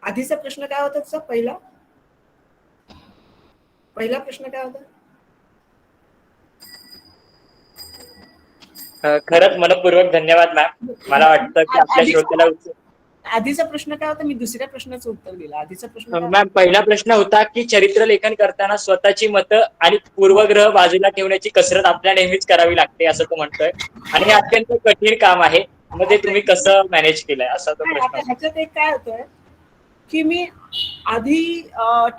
[SPEAKER 5] आधीचा प्रश्न काय होता तुझा, पहिला प्रश्न काय होता?
[SPEAKER 1] खरंच मनपूर्वक धन्यवाद मॅम. मला वाटतं की आपल्या श्रोत्याला
[SPEAKER 5] आधीचा प्रश्न काय होता, मी दुसऱ्या प्रश्नाचं उत्तर दिलं. आधीचा प्रश्न
[SPEAKER 1] मॅम पहिला प्रश्न होता की चरित्र लेखन करताना स्वतःची मतं आणि पूर्वग्रह बाजूला ठेवण्याची कसरत आपल्याला नेहमीच करावी लागते असं तो म्हणतोय, आणि हे अत्यंत कठीण काम आहे, मग ते तुम्ही कसं मॅनेज केलंय असा तो प्रश्न.
[SPEAKER 5] ह्याच्यात एक काय होतंय की मी आधी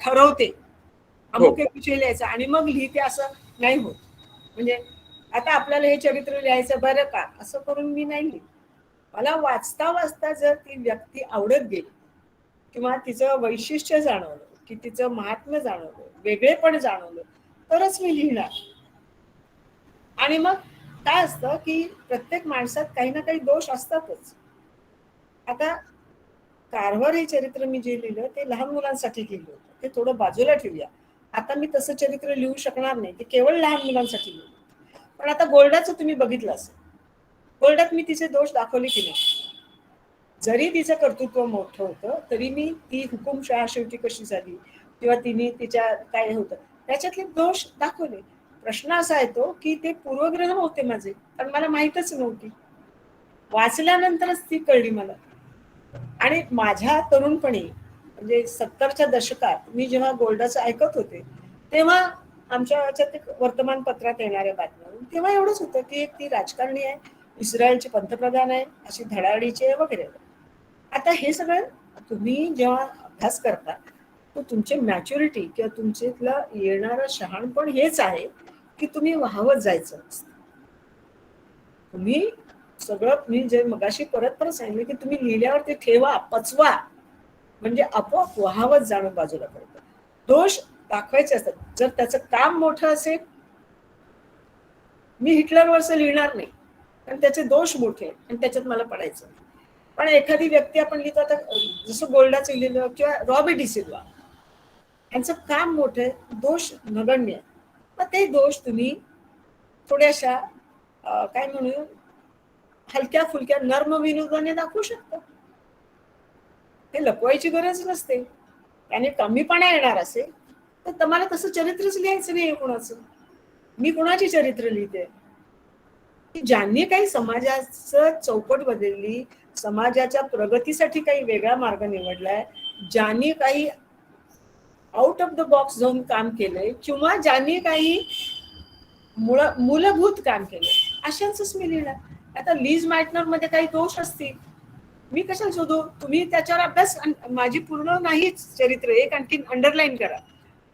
[SPEAKER 5] ठरवते अमुक एक विषय लिहायचा आणि मग लिहिते, असं नाही होत. म्हणजे आता आपल्याला हे चरित्र लिहायचं बरं का, असं करून मी नाही लिहित. मला वाचता वाचता जर ती व्यक्ती आवडत गेली, किंवा तिचं वैशिष्ट्य जाणवलं, की तिचं महात्म्य जाणवलं, वेगळेपण जाणवलं, तरच मी लिहिणार. आणि मग काय असतं की प्रत्येक माणसात काही ना काही दोष असतातच. आता कारभार हे चरित्र मी जे लिहिलं ते लहान मुलांसाठी लिहिलं होतं, ते थोडं बाजूला ठेवूया. आता मी तसं चरित्र लिहू शकणार नाही, ते केवळ लहान मुलांसाठी लिहिलं. पण आता गोल्डाचं तुम्ही बघितलं असेल, गोल्डात मी तिचे दोष दाखवले की नाही. जरी तिचं कर्तृत्व मोठं होतं तरी मी ती हुकुमशहा शेवटी कशी झाली, किंवा तिने तिच्या काय होतं त्याच्यातले दोष दाखवले. प्रश्न असा येतो की ते पूर्वग्रह होते माझे, पण मला माहीतच नव्हती. वाचल्यानंतरच ती कळली मला. आणि माझ्या तरुणपणी, म्हणजे 70च्या दशकात मी जेव्हा गोल्डाचं ऐकत होते, तेव्हा आमच्या याच्यात वर्तमानपत्रात येणाऱ्या बातम्या, तेव्हा एवढंच होतं की एक ती राजकारणी आहे, इस्रायलचे पंतप्रधान आहे, अशी धडाडीची आहे वगैरे. आता हे सगळं तुम्ही जेव्हा अभ्यास करता तर तुमची मॅच्युरिटी किंवा तुमच्यातलं येणारं शहाणपण हेच आहे की तुम्ही वाहवत जायचं नसतं. तुम्ही सगळं, मी जे मगाशी परत परत सांगितलं की तुम्ही लिहिल्यावर ते ठेवा, पचवा, म्हणजे आपोआप वाहवत जाणं बाजूला पडतं. दोष दाखवायचे असतात. जर त्याचं काम मोठं असेल, मी हिटलरवरचं लिहिणार नाही कारण त्याचे दोष मोठे आणि त्याच्यात मला पडायचं. पण एखादी व्यक्ती आपण लिहितो, आता जसं गोल्डाचं लिहिलं किंवा रॉबी डिसिल्वा, यांचं काम मोठं, दोष नगण्य, मग ते दोष तुम्ही थोड्याशा काय म्हणू, हलक्या फुलक्या नर्म विनोदाने दाखवू शकता. ते लपवायची गरज नसते. त्याने कमीपणा येणार असेल तर तुम्हाला तसं चरित्रच लिहायचं नाही कोणाचं. मी कोणाची चरित्र लिहिते की ज्यांनी काही समाजाचं चौकट बदलली, समाजाच्या प्रगतीसाठी काही वेगळा मार्ग निवडलाय, ज्यांनी काही आउट ऑफ द बॉक्स जाऊन काम केलंय किंवा ज्यांनी काही मूलभूत काम केलंय अशांच मी लिहिणार. आता लीज मॅटनर मध्ये काही दोष असतील, मी कशाला शोधू? तुम्ही त्याच्यावर अभ्यास. माझी पूर्ण नाहीच चरित्र, एक आणखी अंडरलाईन करा,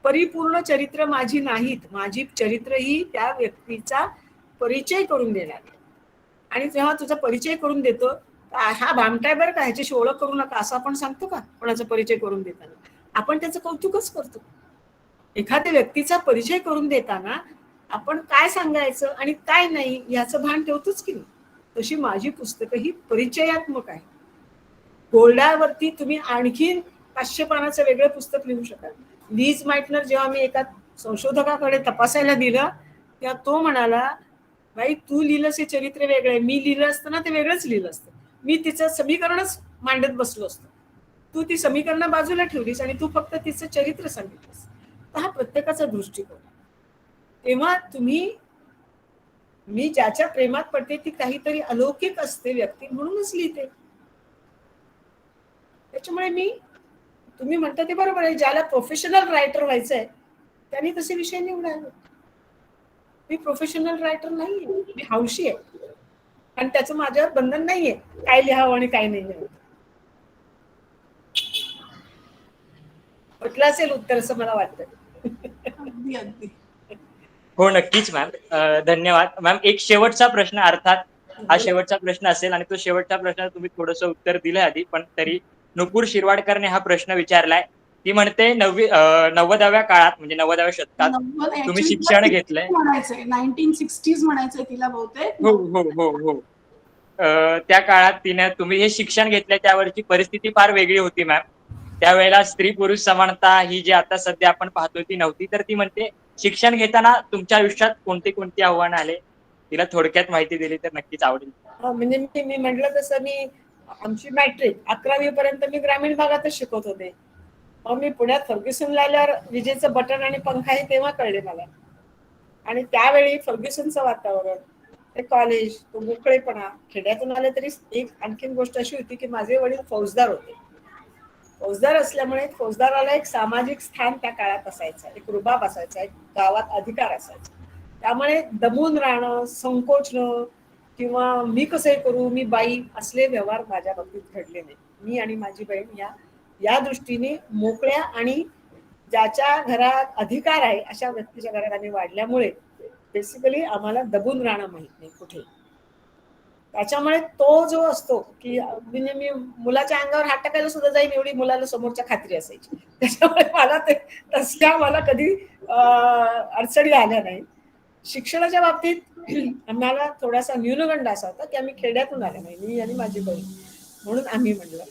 [SPEAKER 5] परिपूर्ण चरित्र माझी नाहीत. माझी चरित्र ही त्या व्यक्तीचा परिचय करून देणार. आणि जेव्हा तुझा परिचय करून देतो, हा भामटाय बरं का, ह्याच्याशी ओळख करू नका असं आपण सांगतो का कोणाचा परिचय करून देताना? आपण त्याचं कौतुकच करतो. एखाद्या व्यक्तीचा परिचय करून देताना आपण काय सांगायचं आणि काय नाही याचं भान ठेवतोच की नाही. तशी माझी पुस्तकं ही परिचयात्मक आहे. गोल्डावरती तुम्ही आणखीन 500 पानाचं वेगळं पुस्तक लिहू शकाल. लीज माइटनर जेव्हा मी एका संशोधकाकडे तपासायला दिलं तेव्हा तो म्हणाला, बाई तू लिहिलंस हे चरित्र वेगळं आहे, मी लिहिलं असतं ना ते वेगळंच लिहिलं असतं, मी तिचं समीकरणच मांडत बसलो असतो, तू ती समीकरणं बाजूला ठेवलीस आणि तू फक्त तिचं चरित्र सांगितलंस. तर हा प्रत्येकाचा दृष्टिकोन. तेव्हा मी ज्याच्या प्रेमात पडते ती काहीतरी अलौकिक असते व्यक्ती म्हणूनच लिहिते. त्याच्यामुळे तुम्ही म्हणता ते बरोबर आहे, ज्याला प्रोफेशनल रायटर व्हायचंय त्यांनी तसे विषय निवडावे. मी प्रोफेशनल रायटर नाहीये, मी हौशी आहे आणि त्याचं माझ्यावर बंधन नाहीये काय लिहावं आणि काय नाही लिहावं. म्हटलं असेल उत्तर असं मला वाटतं.
[SPEAKER 9] अगदी अगदी.
[SPEAKER 1] हो नक्कीच मॅम. धन्यवाद मॅम. एक शेवटचा प्रश्न, अर्थात हा शेवटचा प्रश्न असेल आणि तो शेवटच्या प्रश्नाला तुम्ही थोडंसं उत्तर दिलं आधी, पण तरी नुपूर शिरवाडकरने हा प्रश्न विचारलाय. ती म्हणते 90व्या काळात म्हणजे 90व्या शतकात तुम्ही शिक्षण घेतलंय.
[SPEAKER 9] म्हणायचंय 1960s म्हणायचंय तिला बहुतेक.
[SPEAKER 1] हो हो हो हो. त्या काळात तुम्ही हे शिक्षण घेतलंय त्यावरची परिस्थिती फार वेगळी होती मॅम. त्यावेळेला स्त्री पुरुष समानता ही जी आता सध्या आपण पाहतोय ती नव्हती. तर ती म्हणते शिक्षण घेताना तुमच्या आयुष्यात कोणती आव्हानं आले, तिला थोडक्यात माहिती दिली तर नक्कीच आवडेल.
[SPEAKER 5] म्हणजे मी म्हटलं तसं आमची मॅट्रिक 11वी पर्यंत मी ग्रामीण भागातच शिकवत होते. मग मी पुण्यात फर्ग्युसनला आल्यावर विजेचं बटन आणि पंखा हे तेव्हा कळले मला. आणि त्यावेळी फर्ग्युसनचं वातावरण, ते कॉलेज, तो मोकळेपणा, खेड्यातून आले तरी एक आणखीन गोष्ट अशी होती की माझे वडील फौजदार होते. फौजदार असल्यामुळे फौजदाराला एक सामाजिक स्थान त्या काळात असायचं, एक रुबाब असायचा, एक गावात अधिकार असायचा. त्यामुळे दमून राहणं, संकोचणं किंवा मी कसं करू, मी बाई असले व्यवहार माझ्या बाबतीत घडले नाही. मी आणि माझी बहीण या दृष्टीने मोकळ्या आणि ज्याच्या घरात अधिकार आहे अशा व्यक्तीच्या घरात आम्ही वाढल्यामुळे बेसिकली आम्हाला दबून राहणं माहित नाही कुठे. त्याच्यामुळे तो जो असतो की म्हणजे मी मुलाच्या अंगावर हात टाकायला सुद्धा जाईन एवढी मुलाला समोरच्या खात्री असायची. त्याच्यामुळे मला कधी अडचणी आल्या नाही. शिक्षणाच्या बाबतीत आम्हाला थोडासा न्यूनगंड असा होता की आम्ही खेड्यातून आलो नाही, मी आणि माझी बहीण, म्हणून आम्ही म्हणलं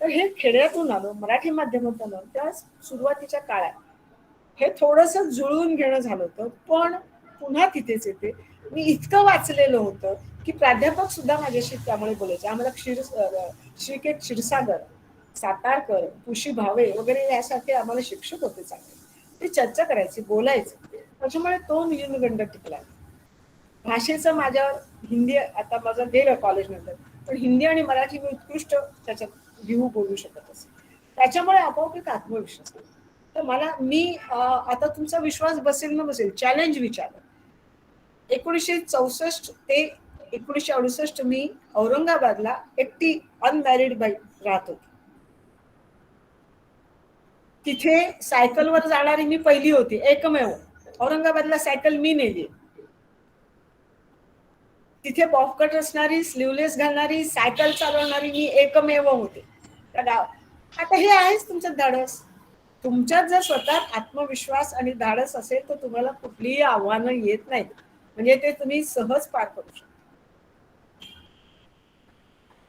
[SPEAKER 5] तर हे खेड्यातून आलो, मराठी माध्यमातून आलो. त्या सुरुवातीच्या काळात हे थोडंसं जुळवून घेणं झालं होतं. पण पुन्हा तिथेच येते, मी इतकं वाचलेलं होतं की प्राध्यापक सुद्धा माझ्याशी त्यामुळे बोलायचे. आम्हाला श्रीकेत क्षीरसागर, सातारकर, पुशी भावे वगैरे यासारखे आम्हाला शिक्षक होते चांगले. ते चर्चा करायची, बोलायचं. त्याच्यामुळे तो न्यूनगंड टिकला. भाषेचं माझ्यावर हिंदी, आता माझं गेलं कॉलेजनंतर, पण हिंदी आणि मराठी मी उत्कृष्ट त्याच्यात बोलू शकत असे. त्याच्यामुळे आपोआप एक आत्मविश्वास. तर मी आता तुमचा विश्वास बसेल न बसेल, चॅलेंज विचारलं. 1964 ते 1968 मी औरंगाबादला एकटी अनमॅरिड बाई राहत होती. तिथे सायकलवर जाणारी मी पहिली होती, एकमेव. औरंगाबादला सायकल मी नेली. तिथे बॉबकट असणारी, स्लीवलेस घालणारी, सायकल चालवणारी मी एकमेव होते त्या गावात. आता हे आहेच तुमचं धाडस. तुमच्यात जर स्वतः आत्मविश्वास आणि धाडस असेल तर तुम्हाला कुठलीही आव्हानं येत नाहीत, म्हणजे ते तुम्ही सहज पार करू शकता.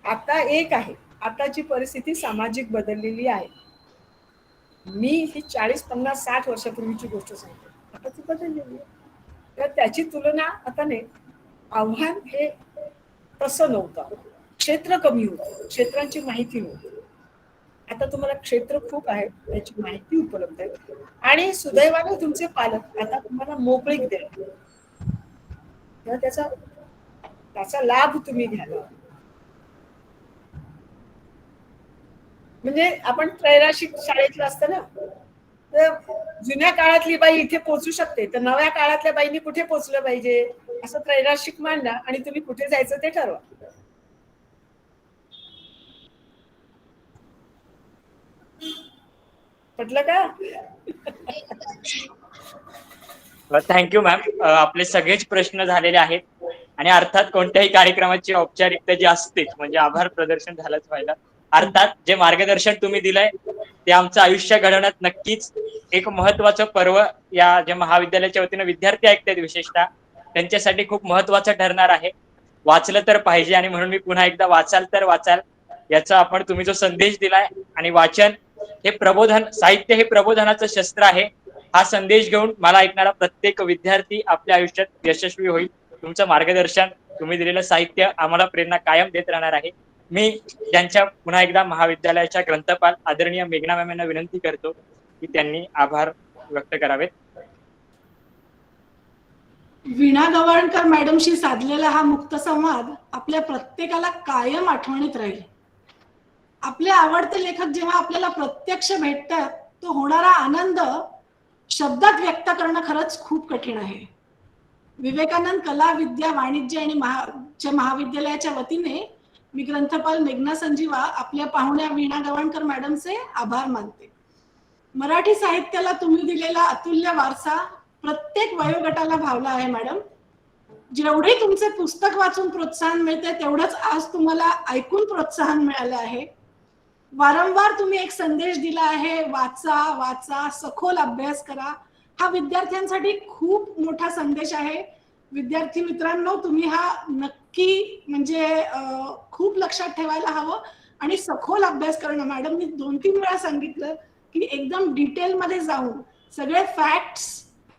[SPEAKER 5] आता एक आहे, आताची परिस्थिती सामाजिक बदललेली आहे. मी ही 40, 50, 60 वर्षापूर्वीची गोष्ट सांगते, आता ती बदललेली आहे. तर त्याची तुलना आता नाही. आव्हान हे तसं नव्हतं, क्षेत्र कमी होतं, क्षेत्रांची माहिती नव्हती. आता तुम्हाला क्षेत्र खूप आहे, त्याची माहिती उपलब्ध आहे आणि सुदैवाने तुमचे पालक आता तुम्हाला मोकळीक देतात, तेव्हा त्याचा लाभ तुम्ही घ्यावा. म्हणजे आपण त्रैराशिक शाळेतलं असतं ना, तर जुन्या काळातली बाई इथे पोहोचू शकते, तर नव्या काळातल्या बाईंनी कुठे पोहोचलं पाहिजे असं त्रैराशिक मांडा आणि तुम्ही कुठे जायचं ते ठरवा. पटलं का?
[SPEAKER 1] Thank you ma'am. आपले सगळेच प्रश्न झालेले आहेत आणि अर्थात कोणत्याही कार्यक्रमाची औपचारिकता जी असते म्हणजे आभार प्रदर्शन झालंच व्हायला. अर्थात जे मार्गदर्शन तुम्ही दिलंय ते आमचं आयुष्य घडवण्यात नक्कीच एक महत्वाचं पर्व या जे महाविद्यालयाच्या वतीने विद्यार्थी ऐकतात विशेषतः त्यांच्यासाठी खूप महत्वाचं ठरणार आहे. वाचलं तर पाहिजे आणि म्हणून मी पुन्हा एकदा वाचाल तर वाचाल याचा आपण तुम्ही जो संदेश दिलाय आणि वाचन हे प्रबोधन, साहित्य हे प्रबोधनाचं शस्त्र आहे. हा संदेश घेऊन मला ऐकणारा प्रत्येक विद्यार्थी आपल्या आयुष्यात यशस्वी होईल. तुमचं मार्गदर्शन, तुम्ही दिलेलं साहित्य आम्हाला प्रेरणा कायम देत राहणार आहे. मी त्यांच्या पुन्हा एकदा महाविद्यालयाच्या ग्रंथपाल आदरणीय मेघना मॅम यांना विनंती करतो की त्यांनी आभार व्यक्त करावेत.
[SPEAKER 9] वीणा गवाणकर मॅडमशी साधलेला हा मुक्त संवाद आपल्या प्रत्येकाला कायम आठवणीत राहील. आपले आवडते लेखक जेव्हा आपल्याला प्रत्यक्ष भेटतात तो होणारा आनंद शब्दात व्यक्त करणं खरंच खूप कठीण आहे. विवेकानंद कला विद्या वाणिज्य आणि महाविद्यालयाच्या वतीने मी ग्रंथपाल मेघना संजीवा आपल्या पाहुण्या वीणा गवाणकर मॅडमचे आभार मानते. मराठी साहित्याला तुम्ही दिलेला अतुल्य वारसा प्रत्येक वयोगटाला भावला आहे मॅडम. जेवढे तुमचे पुस्तक वाचून प्रोत्साहन मिळते तेवढंच आज तुम्हाला ऐकून प्रोत्साहन मिळालं आहे. वारंवार तुम्ही एक संदेश दिला आहे, वाचा वाचा, सखोल अभ्यास करा. हा विद्यार्थ्यांसाठी खूप मोठा संदेश आहे. विद्यार्थी मित्रांनो, तुम्ही हा नक्की म्हणजे खूप लक्षात ठेवायला हवं आणि सखोल अभ्यास करणं. मॅडमनी 2-3 वेळा सांगितलं की एकदम डिटेलमध्ये जाऊन सगळे फॅक्ट्स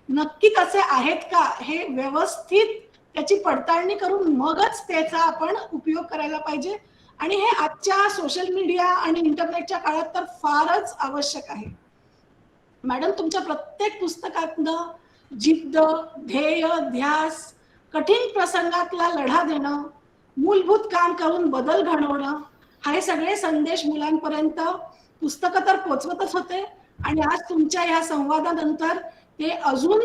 [SPEAKER 9] नक्की कसे आहेत का हे व्यवस्थित त्याची पडताळणी करून मगच त्याचा आपण उपयोग करायला पाहिजे. आणि हे आजच्या सोशल मीडिया आणि इंटरनेटच्या काळात तर फारच आवश्यक आहे. मॅडम, तुमच्या प्रत्येक पुस्तकातनं जिद्द, ध्येय, ध्यास, कठीण प्रसंगातला लढा देणं, मूलभूत काम करून बदल घडवणं, हे सगळे संदेश मुलांपर्यंत पुस्तकं तर पोचवतच होते आणि आज तुमच्या ह्या संवादानंतर ते अजून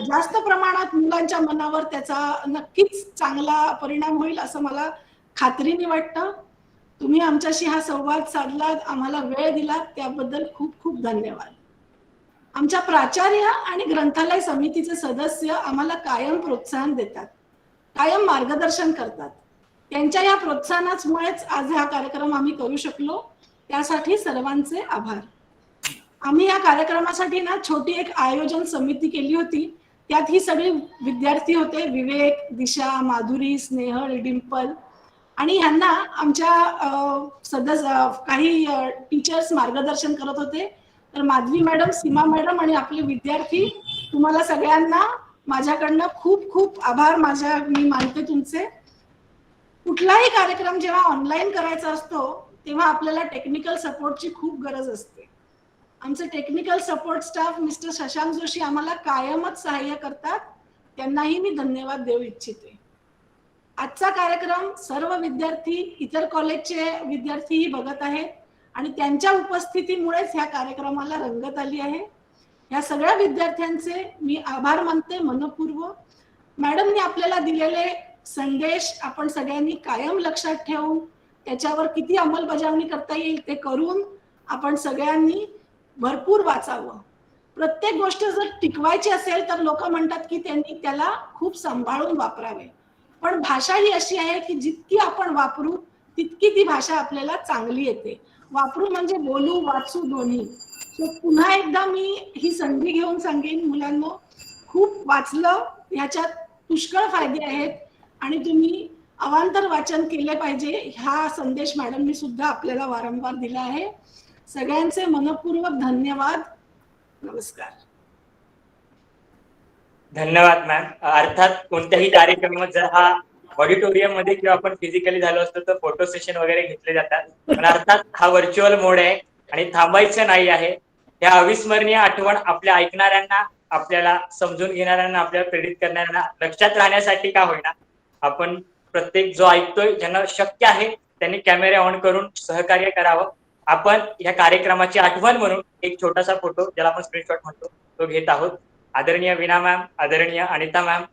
[SPEAKER 9] जास्त प्रमाणात मुलांच्या मनावर त्याचा नक्कीच चांगला परिणाम होईल असं मला खात्रीने वाटतं. तुम्ही आमच्याशी हा संवाद साधलात, आम्हाला वेळ दिलात त्याबद्दल खूप खूप धन्यवाद. आमच्या प्राचार्य आणि ग्रंथालय समितीचे सदस्य आम्हाला कायम प्रोत्साहन देतात, कायम मार्गदर्शन करतात. त्यांच्या या प्रोत्साहनामुळेच आज हा कार्यक्रम आम्ही करू शकलो. त्यासाठी सर्वांचे आभार. आम्ही या कार्यक्रमासाठी ना छोटी एक आयोजन समिती केली होती. त्यात ही सगळी विद्यार्थी होते, विवेक, दिशा, माधुरी, स्नेहल, डिंपल आणि ह्यांना आमच्या काही टीचर्स मार्गदर्शन करत होते. तर माधवी मॅडम, सीमा मॅडम आणि आपले विद्यार्थी, तुम्हाला सगळ्यांना माझ्याकडनं खूप खूप आभार मी मानते तुमचे. कुठलाही कार्यक्रम जेव्हा ऑनलाईन करायचा असतो तेव्हा आपल्याला टेक्निकल सपोर्टची खूप गरज असते. आमचे technical support staff mister Shashank Joshi आम्हाला कायमच सहाय्य करतात, त्यांनाही मी धन्यवाद देऊ इच्छिते. आजचा कार्यक्रम सर्व विद्यार्थी, इतर कॉलेजचे विद्यार्थीही बघत आहेत आणि त्यांच्या उपस्थितीमुळेच ह्या कार्यक्रमाला रंगत आली आहे. ह्या सगळ्या विद्यार्थ्यांचे मी आभार मानते मनपूर्वक. मॅडमनी आपल्याला दिलेले संदेश आपण सगळ्यांनी कायम लक्षात ठेवून त्याच्यावर किती अंमलबजावणी करता येईल ते करून आपण सगळ्यांनी भरपूर वाचावं. प्रत्येक गोष्ट जर टिकवायची असेल तर लोक म्हणतात की त्यांनी त्याला खूप सांभाळून वापरावे, पण भाषा ही अशी आहे की जितकी आपण वापरू तितकी ती भाषा आपल्याला चांगली येते. वापरू म्हणजे बोलू वाचू दोन्ही. पुन्हा एकदा मी ही संधी घेऊन सांगेन, मुलांनो, खूप वाचलं, ह्याच्यात पुष्कळ फायदे आहेत आणि तुम्ही अवांतर वाचन केले पाहिजे. हा संदेश मॅडमनी सुद्धा आपल्याला वारंवार दिला आहे. सगळ्यांचे मनपूर्वक धन्यवाद. नमस्कार.
[SPEAKER 1] धन्यवाद मॅम. अर्थात कोणत्याही कार्यक्रमात जर हा ऑडिटोरियम मध्ये किंवा आपण फिजिकली झालो असतो तर फोटो सेशन वगैरे घेतले जातात. पण अर्थात हा व्हर्च्युअल मोड आहे आणि थांबायचं नाही आहे. ह्या अविस्मरणीय आठवण आपल्या ऐकणाऱ्यांना, आपल्याला समजून घेणाऱ्यांना, आपल्याला प्रेरित करणाऱ्यांना लक्षात राहण्यासाठी का होईना आपण प्रत्येक जो ऐकतोय ज्यांना शक्य आहे त्यांनी कॅमेरे ऑन करून सहकार्य करावं. आपण या कार्यक्रमाची आठवण म्हणून एक छोटासा फोटो ज्याला आपण स्क्रीनशॉट म्हणतो तो घेत आहोत. आदरणीय वीणा मॅम, आदरणीय अनिता मॅम,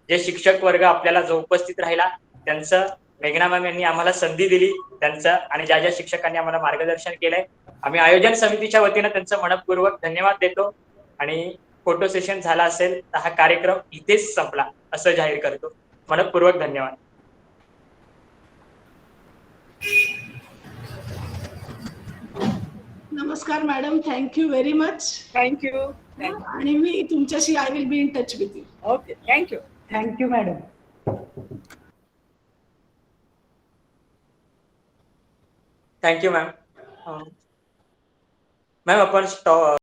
[SPEAKER 1] जे शिक्षक वर्ग आपल्याला जो उपस्थित राहिला त्यांचं, मेघना मॅम यांनी आम्हाला संधी दिली त्यांचं, आणि ज्या ज्या शिक्षकांनी आम्हाला मार्गदर्शन केलंय आम्ही आयोजन समितीच्या वतीनं त्यांचं मनपूर्वक धन्यवाद देतो. आणि फोटो सेशन झाला असेल तर हा कार्यक्रम इथेच संपला असं जाहीर करतो. मनपूर्वक धन्यवाद.
[SPEAKER 9] नमस्कार madam, thank you very much.
[SPEAKER 5] Thank you.
[SPEAKER 9] आणि मी तुमच्याशी I will be in touch with you.
[SPEAKER 5] Okay, thank you.
[SPEAKER 10] Thank you madam.
[SPEAKER 1] Thank you ma'am. Ma'am आपण